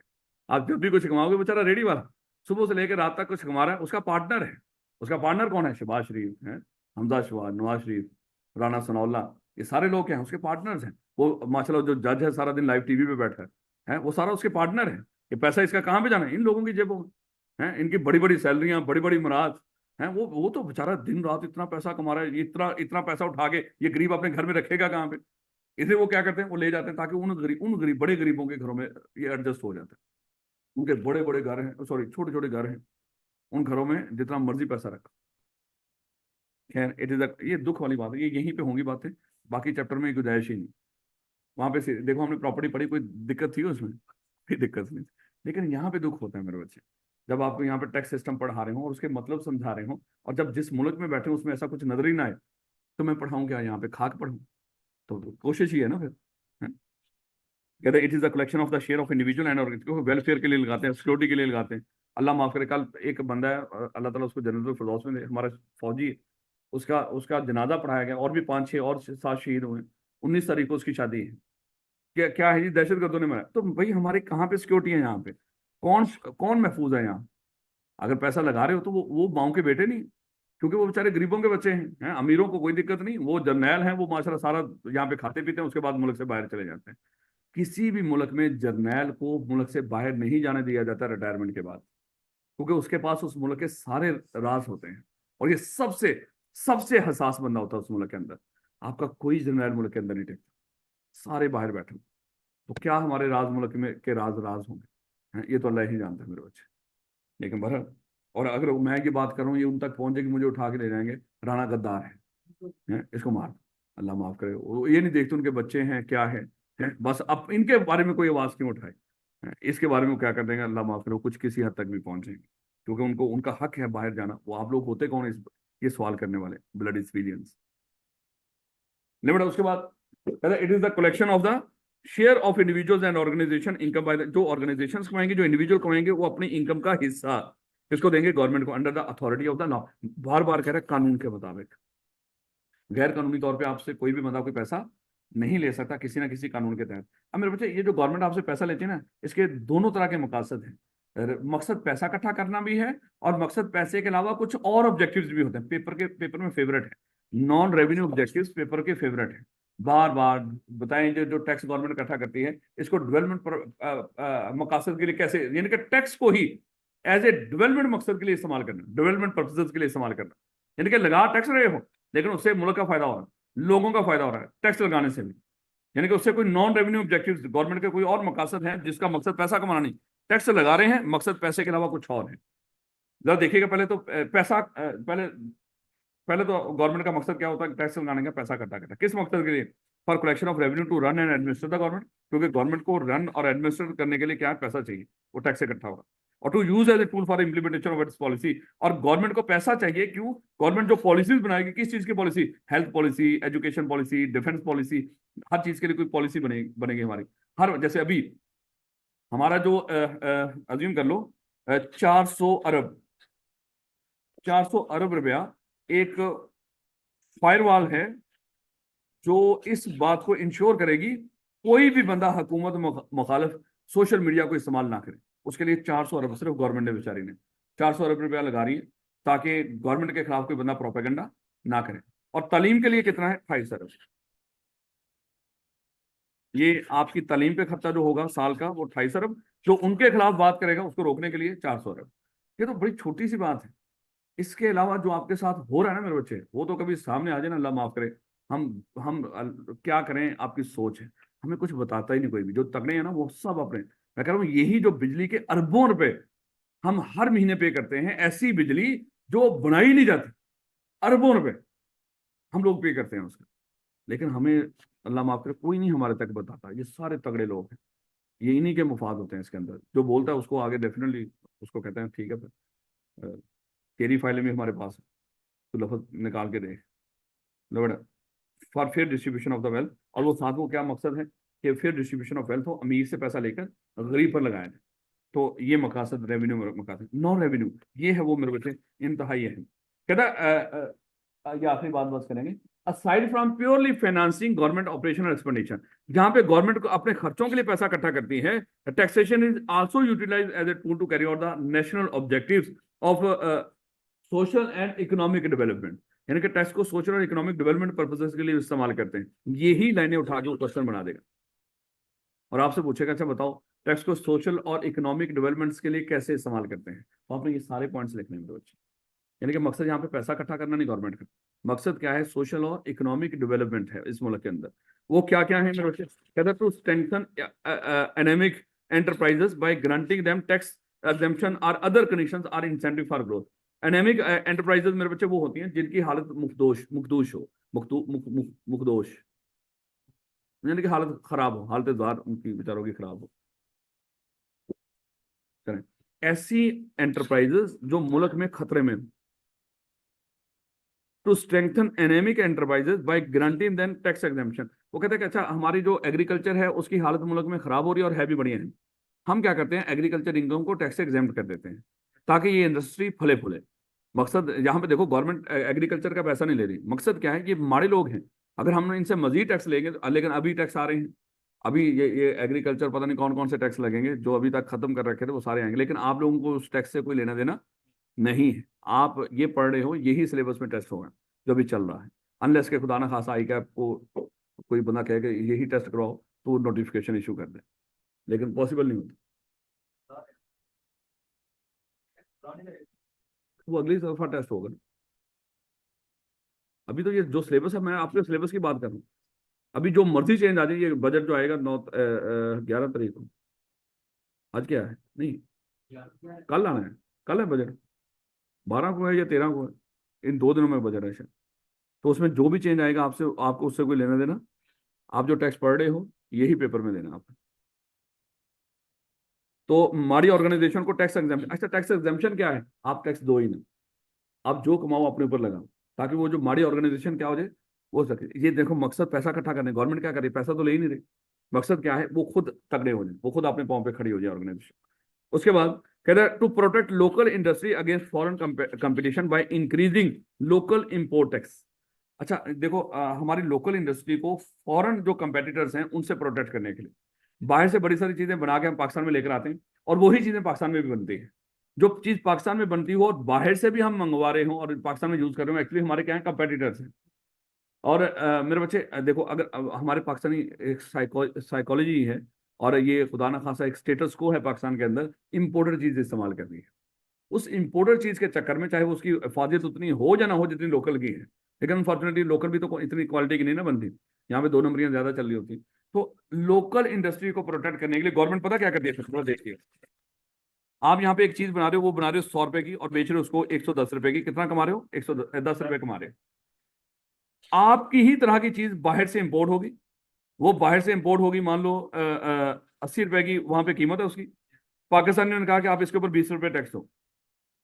आप जब भी कुछ कमाओगे, बेचारा रेडी वाला सुबह से लेकर रात तक कुछ कमा रहा है, उसका पार्टनर है। उसका पार्टनर कौन है? शहबाज शरीफ है, हमजा शहबाज, नवाज शरीफ, राना सनाउल्ला, ये सारे लोग हैं उसके पार्टनर्स हैं। वो माशाल्लाह जो जज है सारा दिन लाइव टीवी पे बैठा है वो सारा उसके पार्टनर है। ये पैसा इसका कहाँ पे जाना है? इन लोगों की जेबों में है। इनकी बड़ी बड़ी सैलरियां, बड़ी बड़ी मुराद है। वो तो बेचारा दिन रात इतना पैसा कमा रहा है, इतना इतना पैसा उठा के ये गरीब अपने घर में रखेगा कहाँ पे? इसलिए वो क्या करते हैं, वो ले जाते हैं ताकि उन गरीब बड़े गरीबों के घरों में ये एडजस्ट हो जाता है। उनके बड़े बड़े घर हैं, सॉरी छोटे छोटे घर हैं, उन घरों में जितना मर्जी पैसा रखा। खैर इट इज ये दुख वाली बात है, ये यहीं पे होंगी बातें, बाकी चैप्टर में गुंजाइश ही नहीं। वहां पे देखो हमने प्रॉपर्टी पढ़ी, कोई दिक्कत थी उसमें? कोई दिक्कत नहीं थी। लेकिन यहाँ पे दुख होता है मेरे बच्चे, जब आपको यहाँ पे टैक्स सिस्टम पढ़ा रहे हो और उसके मतलब समझा रहे हो, और जब जिस मुल्क में बैठे हो उसमें ऐसा कुछ नजर ही ना आए, तो मैं पढ़ाऊँ क्या? यहाँ पे खाक पढ़ूँ? तो कोशिश ही है ना फिर। है? कहते हैं it is the collection of the share of individual and welfare के लिए लगाते हैं, सिक्योरिटी के लिए लगाते हैं। अल्लाह माफ करे, कल एक बंदा है, अल्लाह ताला उसको जन्नतुल फिरदौस में दे, हमारा फौजी है, उसका उसका जनाजा पढ़ाया गया, और भी 5 6 और 7 शहीद हुए। 19 तारीख को उसकी शादी है। क्या क्या है जी? दहशत गर्दों ने मारा। तो भाई हमारे कहाँ पे सिक्योरिटी है यहाँ पे? कौन कौन महफूज है यहाँ? अगर पैसा लगा रहे हो तो वो माओ के बेटे नहीं, क्योंकि वो बेचारे गरीबों के बच्चे हैं अमीरों को कोई दिक्कत नहीं, वो जर्नैल हैं, वो माशाल्लाह सारा यहाँ पे खाते पीते हैं, उसके बाद मुल्क से बाहर चले जाते हैं। किसी भी मुल्क में जर्नैल को मुल्क से बाहर नहीं जाने दिया जाता रिटायरमेंट के बाद, क्योंकि उसके पास उस मुल्क के सारे राज होते हैं, और ये सबसे सबसे हसास बंदा होता है उस मुल्क के अंदर। आपका कोई जर्नैल मुल्क के अंदर नहीं टिकता, सारे बाहर बैठे। तो क्या हमारे राज मुल्क में के राज राज होंगे, ये तो अल्लाह ही जानता है मेरे बच्चे। लेकिन बहर, और अगर मैं ये बात करूं ये उन तक पहुंचे कि मुझे उठा के ले जाएंगे, राणा गद्दार इसको मार दो, अल्लाह माफ करे। वो ये नहीं देखते उनके बच्चे हैं क्या है, बस अब इनके बारे में कोई आवाज क्यों उठाए, इसके बारे में वो क्या कर देंगे, अल्लाह माफ करे, वो कुछ किसी हद तक भी पहुंचेंगे, क्योंकि उनको उनका हक है बाहर जाना। वो आप लोग होते कौन इस ये सवाल करने वाले? Bloody civilians. नहीं बेटा, उसके बाद कहता है it is the collection of the share of individuals and organization income by जो ऑर्गेनाइजेशंस कमाएंगे, जो इंडिविजुअल कमाएंगे, वो अपनी इनकम का हिस्सा किसको देंगे? गवर्नमेंट को, under the authority of the law. बार बार कह रहे हैं कानून के मुताबिक। गैर कानूनी तौर पे आपसे कोई भी बंदा कोई पैसा नहीं ले सकता किसी ना किसी कानून के तहत। अब मेरे बच्चे, ये जो गवर्नमेंट आपसे पैसा लेती है ना, इसके दोनों तरह के मकसद हैं। मकसद पैसा इकट्ठा करना भी है, और मकसद पैसे के अलावा कुछ और ऑब्जेक्टिव्स भी होते हैं। पेपर में फेवरेट है, नॉन रेवेन्यू ऑब्जेक्टिव्स पेपर के फेवरेट है। बार बार बताएं, जो टैक्स गवर्नमेंट इकट्ठा करती है, इसको डेवलपमेंट मकसद के लिए कैसे, यानी कि टैक्स को ही एज ए डेवलपमेंट मकसद के लिए इस्तेमाल करना, डेवलपमेंट पर्पसेज के लिए इस्तेमाल करना। यानी कि लगा टैक्स रहे हो, लेकिन उससे मुल्क का फायदा हो रहा है, लोगों का फायदा हो रहा है टैक्स लगाने से भी। यानी कि उससे कोई नॉन रेवेन्यू ऑब्जेक्टिव, गवर्नमेंट के कोई और मकसद है जिसका मकसद पैसा कमाना नहीं, टैक्स लगा रहे हैं, मकसद पैसे के अलावा कुछ और है। जरा देखिएगा, पहले तो पैसा पहले पहले तो गवर्नमेंट का मकसद क्या होता है? टैक्स लगाने का, पैसा इकट्ठा करना। किस मकसद के लिए? For collection of revenue to run and administer the government. क्योंकि गवर्नमेंट को रन और एडमिनिस्टर करने के लिए क्या पैसा चाहिए, वो टैक्स इकट्ठा होगा। और to use as a tool for implementation of its policy. और गवर्नमेंट को पैसा चाहिए क्यों? गवर्नमेंट जो पॉलिसीज बनाएगी, किस चीज की policy? Health policy, education policy, defence policy, हर चीज के लिए कोई पॉलिसी बनेगी हमारी। हर, जैसे अभी हमारा जो अज्यूम कर लो 400 अरब 400 अरब रुपया एक फायरवॉल है, जो इस बात को इंश्योर करेगी कोई भी बंदा हुकूमत मुखालिफ सोशल मीडिया को इस्तेमाल ना करे। उसके लिए 400 अरब सिर्फ गवर्नमेंट ने, बेचारी ने 400 अरब रुपया लगा रही है, ताकि गवर्नमेंट के खिलाफ कोई बंदा प्रोपेगेंडा ना करे। और तालीम के लिए कितना है? 28 अरब। ये आपकी तालीम पे खर्चा जो होगा साल का, वो 28 अरब। जो उनके खिलाफ बात करेगा, उसको रोकने के लिए 400 अरब। ये तो बड़ी छोटी सी बात है। इसके अलावा जो आपके साथ हो रहा है ना मेरे बच्चे, वो तो कभी सामने आ जाए ना, अल्लाह माफ करे। हम क्या करें, आपकी सोच है। हमें कुछ बताता ही नहीं कोई भी। जो तगड़े हैं ना, वो सब अपने, मैं कह रहा हूँ, यही जो बिजली के अरबों रुपए हम हर महीने पे करते हैं, ऐसी बिजली जो बनाई नहीं जाती, अरबों रुपए हम लोग पे करते हैं उसका। लेकिन हमें, अल्लाह माफ करे, कोई नहीं हमारे तक बताता। ये सारे तगड़े लोग हैं, ये इन्हीं के मुफाद होते हैं इसके अंदर। जो बोलता है उसको आगे डेफिनेटली उसको कहते हैं ठीक है फिर, तेरी फाइलें भी हमारे पास है, तो लफज निकाल के दे। For fair distribution of the wealth. और वो साथ, वो क्या मकसद है कि फेयर डिस्ट्रीब्यूशन ऑफ वेल्थ हो, अमीर से पैसा लेकर गरीब पर लगाया जाए। तो ये मकासद, रेवेन्यू मकासद। नॉन रेवेन्यू, ये है वो मेरे बच्चे इंतहाई है। कहता ये आखिरी बात बस करेंगे। Aside from purely financing government operational expenditure, जहां पे गवर्नमेंट को अपने खर्चों के लिए पैसा इकट्ठा करती है, taxation is also utilize as a tool to carry out the national objectives of social and economic development. यानी कि टैक्स को सोशल और इकोनॉमिक डेवलपमेंट पर्पसेस के लिए इस्तेमाल करते हैं। यही लाइनें उठा के वो क्वेश्चन बना देगा और आपसे पूछेगा, अच्छा बताओ टैक्स को सोशल और इकोनॉमिक डेवलपमेंट्स के लिए कैसे इस्तेमाल करते हैं। तो आपने ये सारे पॉइंट्स लिखने हैं मेरे बच्चे। यानी कि मकसद यहाँ पे पैसा इकट्ठा करना नहीं गवर्नमेंट का, मकसद क्या है? सोशल और इकोनॉमिक डेवलपमेंट है इस मुल्क के अंदर। वो क्या क्या है मेरे बच्चे? कहते हैं to strengthen anaemic enterprises by granting them tax exemption और other conditions or incentive for growth. Anaemic enterprises मेरे बच्चे वो होती हैं जिनकी हालत मुखदोश हो, मुखदोश, यानी कि हालत खराब हो, हालत जार उनकी बेचारों की खराब हो। करें ऐसी एंटरप्राइजेस जो मुल्क में खतरे में, to strengthen anemic enterprises by granting them tax exemption. वो कहते हैं कि अच्छा हमारी जो एग्रीकल्चर है उसकी हालत मुल्क में खराब हो रही है और है भी बढ़िया है, हम क्या करते हैं? एग्रीकल्चर इनकम को टैक्स एग्जेम्प्ट कर देते हैं ताकि ये इंडस्ट्री फले फूले। मकसद यहाँ पे देखो, गवर्नमेंट एग्रीकल्चर का पैसा नहीं ले रही। मकसद क्या है? ये माड़े लोग हैं, अगर हम इनसे मजीद टैक्स लेंगे, लेकिन अभी टैक्स आ रहे हैं, अभी ये एग्रीकल्चर पता नहीं कौन कौन से टैक्स लगेंगे, जो अभी तक खत्म कर रखे थे वो सारे आएंगे, लेकिन आप लोगों को उस टैक्स से कोई लेना देना नहीं है। आप ये पढ़ रहे हो, यही सिलेबस में टेस्ट होगा जो भी चल रहा है। अनलेस के खुदा ना खासा आई, आपको कोई बंदा कहे कि यही टेस्ट करवाओ तो नोटिफिकेशन इशू कर दे, लेकिन पॉसिबल नहीं होता। वो अगली दफा टेस्ट होगा। अभी तो ये जो सिलेबस है, मैं आपके सिलेबस की बात कर रहा हूँ। अभी जो मर्जी चेंज आ जाए, ये बजट जो आएगा 11 तारीख को, आज क्या है? नहीं, कल आना है, कल है बजट, 12 को है या 13 को है, इन 2 दिनों में बजट है शायद। तो उसमें जो भी चेंज आएगा, आपसे आपको उससे कोई लेना देना, आप जो टैक्स पढ़ रहे हो यही पेपर में देना आपको। तो माड़ी ऑर्गेनाइजेशन को टैक्स एग्जाम्पशन, अच्छा टैक्स एग्जाम्पशन क्या है? आप टैक्स दो ही ना, आप जो कमाओ अपने ऊपर लगाओ, ताकि वो जो माड़ी ऑर्गेनाइजेशन क्या हो जाए, वो सके। ये देखो, मकसद पैसा इकट्ठा करने, गवर्नमेंट क्या करे? पैसा तो ले ही नहीं रही। मकसद क्या है? वो खुद तगड़े हो जाए, वो खुद अपने पाँव पे खड़ी हो जाए ऑर्गेनाइजेशन। उसके बाद कहता है to protect local industry against foreign competition by increasing local import tax. अच्छा देखो, हमारी लोकल इंडस्ट्री को फॉरेन जो कंपेटिटर्स हैं उनसे प्रोटेक्ट करने के लिए बाहर से बड़ी सारी चीजें बना के हम पाकिस्तान में लेकर आते हैं, और वही चीजें पाकिस्तान में भी बनती है। जो चीज पाकिस्तान में बनती हो और बाहर से भी हम मंगवा रहे हो और पाकिस्तान में यूज कर रहे हो, एक्चुअली हमारे क्या है, कंपेटिटर्स हैं। और मेरे बच्चे देखो, अगर हमारे पाकिस्तानी एक साइकोलॉजी है, और ये खुदा न खासा एक स्टेटस को है पाकिस्तान के अंदर, इम्पोर्टेड चीज इस्तेमाल करनी है। उस इम्पोर्टेड चीज के चक्कर में चाहे वो उसकी हिफाजत उतनी हो या ना हो जितनी लोकल की है, लेकिन अनफॉर्चुनेटली लोकल भी तो इतनी क्वालिटी की नहीं ना बनती, यहाँ पे दो नंबरियां ज्यादा चल रही होती। तो लोकल इंडस्ट्री को प्रोटेक्ट करने के लिए गवर्नमेंट पता क्या करती है, थोड़ा देखिए। आप यहाँ पे एक चीज बना रहे हो, वो बना रहे हो 100 रुपए की और बेच रहे हो उसको 110 रुपए की, कितना कमा रहे हो, 110 रुपए कमा रहे हो। आपकी ही तरह की चीज बाहर से इंपोर्ट होगी, वो बाहर से इंपोर्ट होगी, मान लो 80 रुपए की वहां पे कीमत है उसकी। पाकिस्तान ने कहा कि आप इसके ऊपर 20 रुपए टैक्स दो,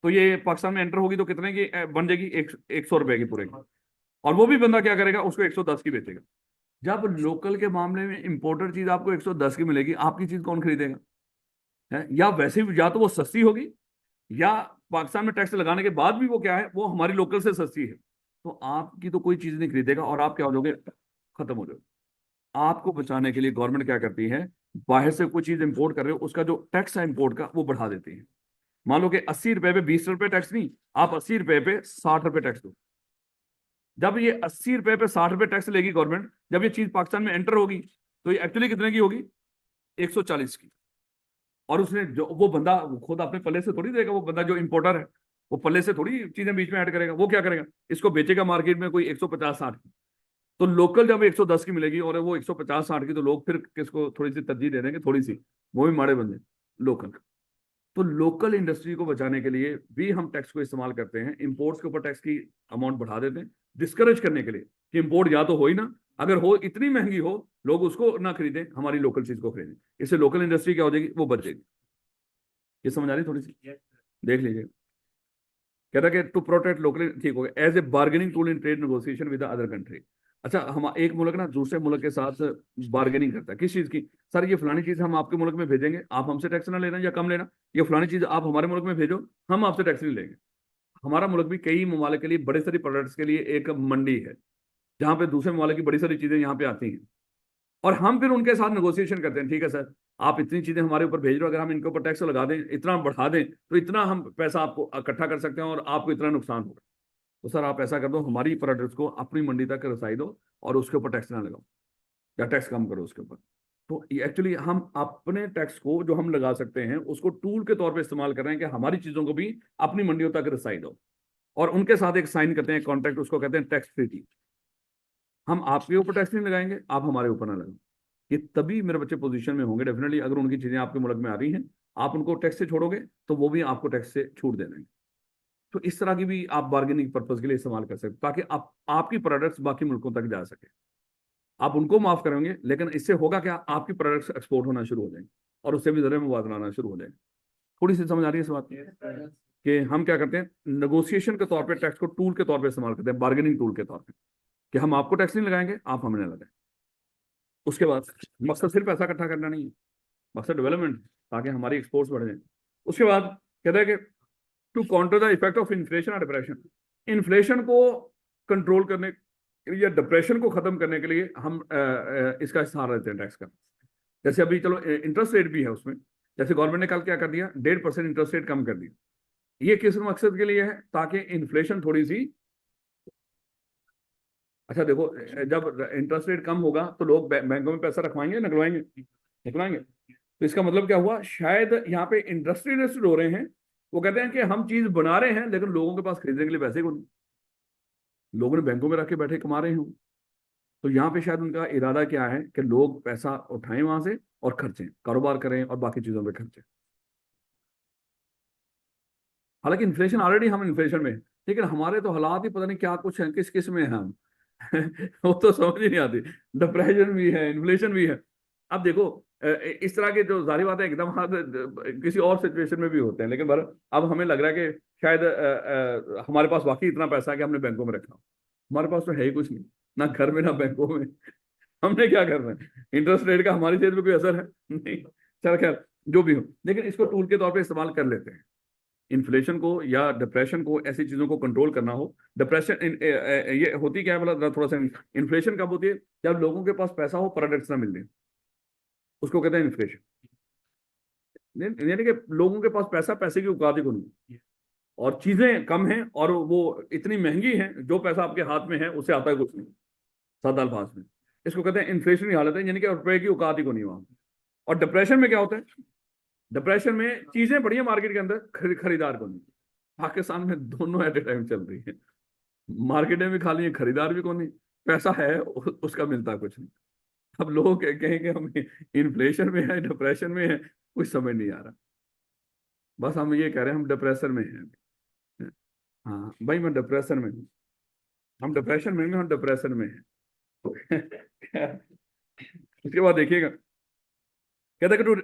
तो ये पाकिस्तान में एंटर होगी तो कितने की बन जाएगी, 100 रुपए की पूरे की। और वो भी बंदा क्या करेगा, उसको 110 की बेचेगा। जब लोकल के मामले में इंपोर्टेड चीज आपको 110 की मिलेगी, आपकी चीज कौन खरीदेगा, है? या वैसे भी या तो वो सस्ती होगी, या पाकिस्तान में टैक्स लगाने के बाद भी वो क्या है, वो हमारी लोकल से सस्ती है। तो आपकी तो कोई चीज नहीं खरीदेगा और आप क्या हो जाओगे, खत्म हो जाओगे। आपको बचाने के लिए गवर्नमेंट क्या करती है, बाहर से कोई चीज इंपोर्ट कर रहे हो, उसका जो टैक्स है इंपोर्ट का वो बढ़ा देती है। मान लो कि 80 रुपए पे 20 रुपए टैक्स नहीं, आप 80 रुपए पे 60 रुपए टैक्स दो। जब ये 80 रुपए पे 60 रुपए टैक्स लेगी गवर्नमेंट, जब ये चीज पाकिस्तान में एंटर होगी, तो ये एक्चुअली कितने की होगी, 140 की। और उसने जो वो बंदा वो खुद अपने पल्ले से थोड़ी देगा, वो बंदा जो इंपोर्टर है वो पल्ले से थोड़ी चीजें बीच में ऐड करेगा। वो क्या करेगा, इसको बेचेगा मार्केट में कोई 150-60 की। तो लोकल जब 110 की मिलेगी और वो 150-60 की, तो लोग फिर किसको थोड़ी सी तरजीह दे देंगे, थोड़ी सी, वो भी माड़े बंदे, लोकल। तो लोकल इंडस्ट्री को बचाने के लिए भी हम टैक्स को इस्तेमाल करते हैं, इंपोर्ट्स के ऊपर टैक्स की अमाउंट बढ़ा देते हैं, डिस्करेज करने के लिए कि इंपोर्ट या तो हो ही ना, अगर हो इतनी महंगी हो लोग उसको ना खरीदें, हमारी लोकल चीज को खरीदें। इससे लोकल इंडस्ट्री क्या हो जाएगी, वो बच जाएगी। ये समझ आ रही थोड़ी सी, देख लीजिए। कहता कि टू प्रोटेक्ट लोकल, ठीक हो गया, as a bargaining tool in trade negotiation with other country. अच्छा, हम एक मुल्क ना दूसरे मुल्क के साथ बार्गेनिंग करता है, किस चीज की, सर ये फलानी चीज हम आपके मुल्क में भेजेंगे, आप हमसे टैक्स ना लेना या कम लेना, ये फलानी चीज आप हमारे मुल्क में भेजो, हम आपसे टैक्स नहीं लेंगे। हमारा मुल्क भी कई ममालिक के लिए, बड़ी सारी प्रोडक्ट्स के लिए एक मंडी है, जहां पे दूसरे ममालिक की बड़ी सारी चीजें यहाँ पे आती हैं, और हम फिर उनके साथ नेगोशिएशन करते हैं, ठीक है सर आप इतनी चीजें हमारे ऊपर भेज रहे हो, अगर हम इनके ऊपर टैक्स लगा दें, इतना बढ़ा दें, तो इतना हम पैसा आपको इकट्ठा कर सकते हैं और आपको इतना नुकसान होगा। तो सर आप ऐसा कर दो, हमारी प्रोडक्ट्स को अपनी मंडी तक रसाई दो और उसके ऊपर टैक्स ना लगाओ, या टैक्स कम करो उसके ऊपर। तो एक्चुअली हम अपने टैक्स को जो हम लगा सकते हैं उसको टूल के तौर पे इस्तेमाल कर रहे हैं कि हमारी चीजों को भी अपनी मंडियों तक रसाई दो, और उनके साथ एक साइन करते हैं कॉन्ट्रैक्ट, उसको कहते हैं टैक्स ट्रीटी। हम आपके ऊपर टैक्स नहीं लगाएंगे, आप हमारे ऊपर ना लगाओ। ये तभी मेरे बच्चे पोजीशन में होंगे डेफिनेटली, अगर उनकी चीजें आपके मुल्क में आ रही हैं, आप उनको टैक्स से छोड़ोगे तो वो भी आपको टैक्स से छूट दे देंगे। तो इस तरह की भी आप बार्गेनिंग पर्पज के लिए इस्तेमाल कर सकते, ताकि आप आपकी प्रोडक्ट्स बाकी मुल्कों तक जा सके। आप उनको माफ करेंगे, लेकिन इससे होगा क्या, आपकी प्रोडक्ट्स एक्सपोर्ट होना शुरू हो जाएंगे और उससे भी जरिए मुबादला आना शुरू हो जाएगा। थोड़ी सी समझ आ रही है इस बात की, कि हम क्या करते हैं, नेगोशिएशन के तौर पे टैक्स को टूल के तौर पे इस्तेमाल करते हैं, बार्गेनिंग टूल के तौर पे, कि हम आपको टैक्स नहीं लगाएंगे, आप हमें नहीं लगाएं। उसके बाद मकसद सिर्फ पैसा इकट्ठा करना नहीं है, मकसद डेवलपमेंट, ताकि हमारी एक्सपोर्ट्स बढ़ जाए। उसके बाद कहते हैं कि to counter the effect of inflation और डिप्रेशन, इन्फ्लेशन को कंट्रोल करने के लिए या डिप्रेशन को खत्म करने के लिए हम इसका सहारा लेते हैं टैक्स का। जैसे अभी चलो इंटरेस्ट रेट भी है उसमें, जैसे गवर्नमेंट ने कल क्या कर दिया, 1.5% इंटरेस्ट रेट कम कर दिया। ये किस मकसद के लिए है, ताकि इन्फ्लेशन थोड़ी सी, अच्छा देखो, जब इंटरेस्ट रेट कम होगा तो लोग बैंकों में पैसा रखवाएंगे, निकलवाएंगे, निकलवाएंगे। तो इसका मतलब क्या हुआ, शायद यहाँ पे इंडस्ट्रियलिस्ट हो रहे हैं, वो कहते हैं कि हम चीज बना रहे हैं लेकिन लोगों के पास खरीदने के लिए पैसे को नहीं, लोगों ने बैंकों में रख के बैठे कमा रहे हैं। तो यहाँ पे शायद उनका इरादा क्या है कि लोग पैसा उठाएं वहां से और खर्चें, कारोबार करें और बाकी चीजों पे खर्चें। हालांकि इन्फ्लेशन ऑलरेडी, हम इन्फ्लेशन में हैं, लेकिन हमारे तो हालात ही पता नहीं क्या कुछ है, किस किस में हैं हम वो तो समझ ही नहीं आती। डिप्रेशन भी है, इन्फ्लेशन भी है। अब देखो, इस तरह के जो जारी बात है एकदम हाथ किसी और सिचुएशन में भी होते हैं, लेकिन अब हमें लग रहा है कि शायद हमारे पास वाकई इतना पैसा है कि हमने बैंकों में रखा। हमारे पास तो है ही कुछ नहीं, ना घर में ना बैंकों में हमने क्या करना है, इंटरेस्ट रेट का हमारी जेब में कोई असर है नहीं। चल खैर, जो भी हो, लेकिन इसको टूल के तौर पे इस्तेमाल कर लेते हैं। इन्फ्लेशन को या डिप्रेशन को, ऐसी चीजों को कंट्रोल करना हो। डिप्रेशन ये होती क्या है, मतलब थोड़ा सा, इन्फ्लेशन कब होती है? जब लोगों के पास पैसा हो, प्रोडक्ट्स ना मिलने, उसको कहते हैं इन्फ्लेशन। यानी कि लोगों के पास पैसा, पैसे की औकात ही को नहीं, और चीजें कम हैं और वो इतनी महंगी हैं, जो पैसा आपके हाथ में है उससे आता है कुछ नहीं, सात साल पास में। इसको कहते हैं इन्फ्लेशन की हालत है, यानी कि रुपए की औकात ही को नहीं वहां। और डिप्रेशन में क्या होता है? डिप्रेशन में चीजें बढ़िया मार्केट के अंदर, खरीदार को नहीं। पाकिस्तान में दोनों एट ए टाइम चल रही है, मार्केटें भी खाली है, खरीदार भी को नहीं, पैसा है उसका मिलता कुछ नहीं। अब लोग कहेंगे हम इन्फ्लेशन में है, डिप्रेशन में है, कुछ समझ नहीं आ रहा। बस हम ये कह रहे हैं हम डिप्रेशन में हैं। हाँ भाई, मैं डिप्रेशन में हूँ, हम डिप्रेशन में हैं, हम डिप्रेशन में हैं। उसके बाद देखिएगा, कहता है कि to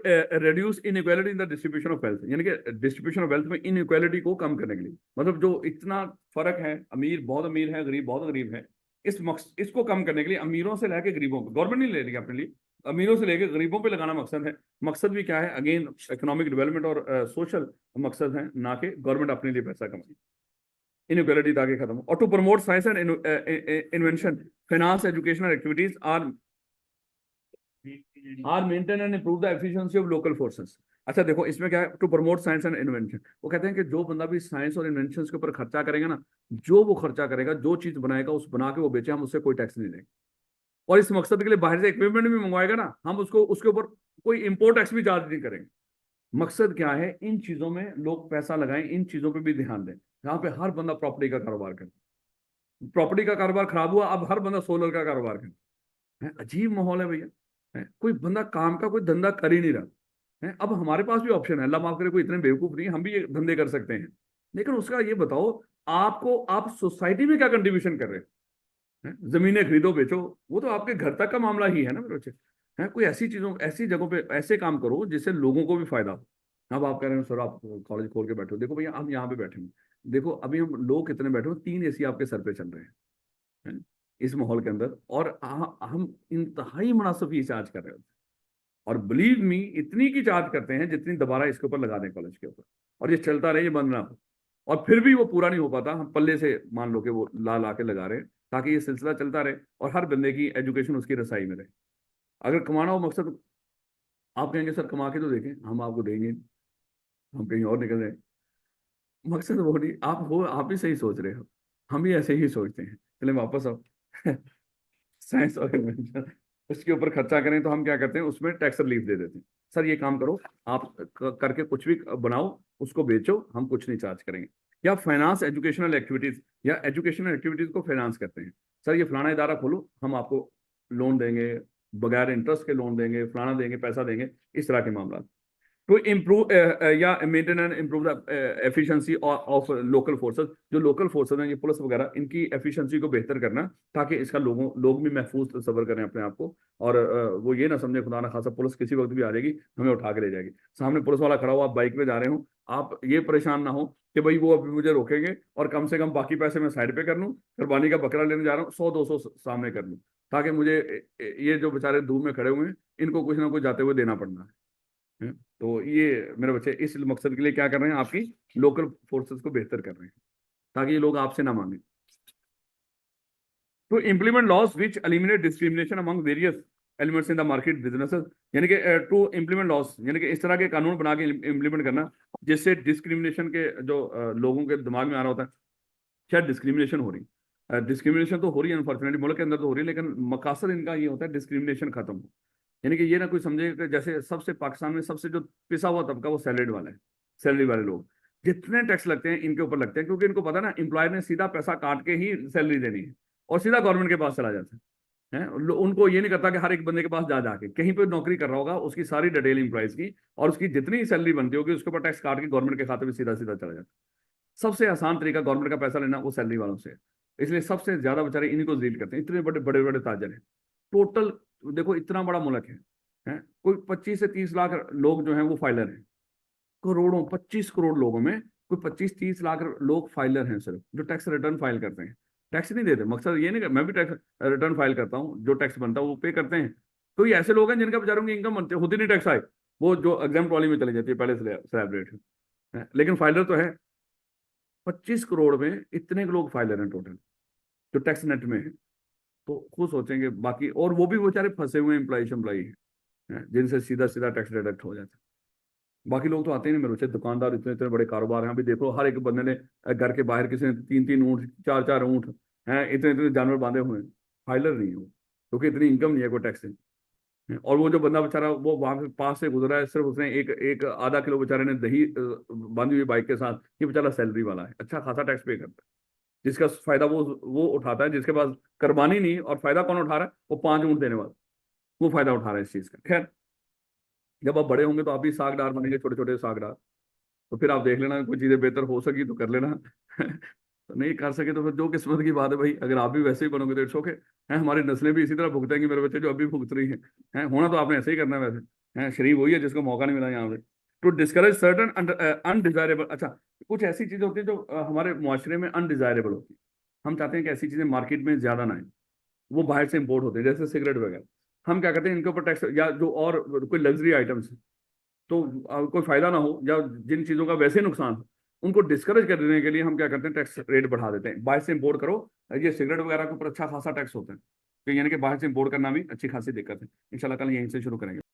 reduce inequality in the distribution of wealth, यानी कि डिस्ट्रीब्यूशन ऑफ वेल्थ में इनइक्वालिटी को कम करने के लिए, मतलब जो इतना फर्क है, अमीर बहुत अमीर है, गरीब बहुत गरीब है, इसको कम करने के लिए अमीरों से लेकर गरीबों को, गवर्नमेंट नहीं ले रही अपने लिए, अमीरों से लेकर गरीबों पे लगाना मकसद है। मकसद भी क्या है? अगेन इकोनॉमिक डेवलपमेंट और सोशल मकसद है, ना कि गवर्नमेंट अपने लिए पैसा कमाए। इनइक्वालिटी ताकि खत्म हो, और to promote science and invention, finance, educational activities are maintain and improve the efficiency of local forces. अच्छा देखो, इसमें क्या है? To promote science and invention, वो कहते हैं कि जो बंदा भी साइंस और इन्वेंशन के ऊपर खर्चा करेगा ना, जो वो खर्चा करेगा, जो चीज बनाएगा, उस बना के वो बेचे, हम उससे कोई टैक्स नहीं लेंगे। और इस मकसद के लिए बाहर से इक्विपमेंट भी मंगवाएगा ना, हम उसको उसके ऊपर कोई इम्पोर्ट टैक्स भी चार्ज नहीं करेंगे। मकसद क्या है? इन चीजों में लोग पैसा लगाएं, इन चीजों पे भी ध्यान दें। यहाँ पे हर बंदा प्रॉपर्टी का कारोबार करे, प्रॉपर्टी का कारोबार खराब हुआ, अब हर बंदा सोलर का कारोबार करे। अजीब माहौल है भैया। कोई बंदा काम का कोई धंधा कर ही नहीं रहा है। अब हमारे पास भी ऑप्शन है, अल्लाह माफ करे, कोई इतने बेवकूफ नहीं है, हम भी ये धंधे कर सकते हैं। लेकिन उसका ये बताओ, आपको, आप सोसाइटी में क्या कंट्रीब्यूशन कर रहे हैं? जमीनें खरीदो बेचो, वो तो आपके घर तक का मामला ही है ना मेरे बच्चे। कोई ऐसी चीजों, ऐसी जगहों पे ऐसे काम करो जिससे लोगों को भी फायदा हो। अब आप कह रहे हैं सर आप कॉलेज खोल के बैठे हो, देखो भैया हम यहाँ पे बैठे हैं, देखो अभी हम लोग कितने बैठे हो, 3 AC आपके सर पे चल रहे हैं इस माहौल के अंदर, और हम इंतहाई मुनासिब फीस चार्ज कर रहे होते हैं। और बिलीव मी, इतनी की चार्ज करते हैं जितनी दोबारा इसके ऊपर लगा दें कॉलेज के ऊपर, और ये चलता रहे, ये बंद ना हो। और फिर भी वो पूरा नहीं हो पाता, हम पल्ले से मान लो कि वो ला ला के लगा रहे हैं, ताकि ये सिलसिला चलता रहे और हर बंदे की एजुकेशन उसकी रसाई में रहे। अगर कमाना हो मकसद, आप कहेंगे सर कमा के तो देखें, हम आपको देंगे, हम कहीं और निकल रहे। मकसद वो नहीं, आप हो, आप ही सही सोच रहे हो, हम भी ऐसे ही सोचते हैं। चले वापस आओ। साइंस और इन्वेंशन, उसके ऊपर खर्चा करें तो हम क्या करते हैं, उसमें टैक्स रिलीफ दे देते हैं। सर ये काम करो, आप करके कुछ भी बनाओ, उसको बेचो, हम कुछ नहीं चार्ज करेंगे। या फाइनेंस एजुकेशनल एक्टिविटीज, या एजुकेशनल एक्टिविटीज को फाइनेंस करते हैं। सर ये फलाना इदारा खोलो, हम आपको लोन देंगे, बगैर इंटरेस्ट के लोन देंगे, फलाना देंगे, पैसा देंगे, इस तरह के मामला। टू इम्प्रूव या maintain and improve the efficiency of local forces, जो लोकल फोर्सेस हैं, ये पुलिस वगैरह, इनकी एफिशिएंसी को बेहतर करना, ताकि इसका लोग भी महफूज तस्वर करें अपने आप को, और वो ये ना समझे खुदा ना खासा पुलिस किसी वक्त भी आ जाएगी, हमें उठा के ले जाएगी। सामने पुलिस वाला खड़ा हो, आप बाइक पे जा रहे हो, आप ये परेशान ना हो कि भाई वो अभी मुझे रोकेंगे और कम से कम बाकी पैसे मैं साइड पे कर लूँ, कुर्बानी का बकरा लेने जा रहा हूँ, 100-200 सामने कर लूँ, ताकि मुझे ये जो बेचारे धूप में खड़े हुए हैं, इनको कुछ ना कुछ जाते हुए देना पड़ना है। तो ये मेरे बच्चे इस मकसद के लिए क्या कर रहे हैं, आपकी लोकल फोर्सेस को बेहतर कर रहे हैं, ताकि ये लोग आपसे ना मांगे। To implement laws which eliminate discrimination among various elements in the market businesses, यानी कि टू इम्प्लीमेंट लॉज, यानी कि इस तरह के कानून बना के इम्प्लीमेंट करना जिससे डिस्क्रिमिनेशन के जो लोगों के दिमाग में आ रहा होता है, शायद डिस्क्रिमिनेशन हो रही, डिस्क्रिमिनेशन तो हो रही है अनफॉर्चुनेटली, मुल्क के अंदर तो हो रही है, लेकिन मकासद इनका ये होता है डिस्क्रिमिनेशन खत्म हो। यानी कि ये ना कोई समझे कि जैसे सबसे पाकिस्तान में सबसे जो पिसा हुआ तबका वो सैलरीड वाला है, सैलरी वाले लोग, जितने टैक्स लगते हैं इनके ऊपर लगते हैं, क्योंकि इनको पता है ना एम्प्लॉयर ने सीधा पैसा काट के ही सैलरी देनी है और सीधा गवर्नमेंट के पास चला जाता है। उनको ये नहीं करता कि हर एक बंदे के पास जा जाके कहीं पे नौकरी कर रहा होगा, उसकी सारी डिटेल एम्प्लॉयज की, और उसकी जितनी सैलरी बनती होगी उसके ऊपर टैक्स काट के गवर्नमेंट के खाते में सीधा सीधा चला जाता है। सबसे आसान तरीका गवर्नमेंट का पैसा लेना वो सैलरी वालों से है, इसलिए सबसे ज्यादा बेचारे इन्हीं को डील करते हैं। इतने बड़े बड़े बड़े ताजर हैं, टोटल देखो इतना बड़ा मुल्क है, कोई 25 से 30 लाख लोग जो हैं वो फाइलर हैं, करोड़ों 25 करोड़ लोगों में कोई 25-30 लाख लोग फाइलर हैं सिर्फ, जो टैक्स रिटर्न फाइल करते हैं, टैक्स नहीं देते। मकसद ये नहीं कि मैं भी टैक्स रिटर्न फाइल करता हूँ, जो टैक्स बनता है वो पे करते हैं। तो ये ऐसे लोग हैं जिनका बेचारों की इनकम बनते होती नहीं टैक्स आए, वो जो एग्जाम ट्रॉली में चली जाती है पहले स्लैब रेट। लेकिन फाइलर तो है 25 करोड़ में, इतने लोग फाइलर हैं टोटल जो टैक्स नेट में है। तो खुद सोचेंगे बाकी, और वो भी बेचारे फंसे हुए एम्प्लॉय एम्प्लॉय हैं जिनसे सीधा सीधा टैक्स डिडक्ट हो जाता है। बाकी लोग तो आते ही नहीं मेरे से, दुकानदार इतने इतने बड़े कारोबार हैं। अभी देखो हर एक बंदे ने घर के बाहर किसी ने 3 3 ऊँट, 4 4 ऊँट हैं, इतने इतने जानवर बांधे हुए हैं। फाइलर नहीं हो क्योंकि इतनी इनकम नहीं है कोई टैक्स से। और वो जो बंदा बेचारा वो वहां पे पास से गुजरा है, सिर्फ उसने एक एक आधा किलो बेचारे ने दही बांधी हुई बाइक के साथ, ये बेचारा सैलरी वाला है, अच्छा खासा टैक्स पे करता है। जिसका फायदा वो उठाता है, जिसके पास कुर्बानी नहीं, और फायदा कौन उठा रहा है? वो 5 ऊँट देने वाला, वो फायदा उठा रहा है इस चीज का। खैर, जब आप बड़े होंगे तो आप भी सागदार बनेंगे, छोटे छोटे सागदार। तो फिर आप देख लेना, कोई चीजें बेहतर हो सकी तो कर लेना। तो नहीं कर सके तो फिर जो किस्मत की बात है भाई, अगर आप भी वैसे ही बनोगे तो इट्स ओके है। हमारी नस्लें भी इसी तरह भुगतेंगी, मेरे बच्चे जो अभी भुगत रही हैं। होना तो आपने ऐसे ही करना है वैसे। शरीफ वही है जिसको मौका नहीं मिला यहाँ पे। टू डिस्करेज सर्टन अनडिजायरेबल, अच्छा, कुछ ऐसी चीजें होती है जो हमारे मुआशरे में अनडिजायरेबल होती है। हम चाहते हैं कि ऐसी चीजें मार्केट में ज्यादा ना आए, वो बाहर से इंपोर्ट होते हैं, जैसे सिगरेट वगैरह। हम क्या करते हैं, इनके ऊपर टैक्स, या जो और कोई लग्जरी आइटम्स, तो कोई फायदा ना हो, या जिन चीजों का वैसे नुकसान हो, उनको डिस्करेज कर देने के लिए हम क्या करते हैं, टैक्स रेट बढ़ा देते हैं। बाहर से इंपोर्ट करो, ये सिगरेट वगैरह के ऊपर अच्छा खासा टैक्स होता है। तो यानी कि बाहर से इंपोर्ट करना भी अच्छी खासी दिक्कत है। इंशाल्लाह कल यहीं से शुरू करेंगे।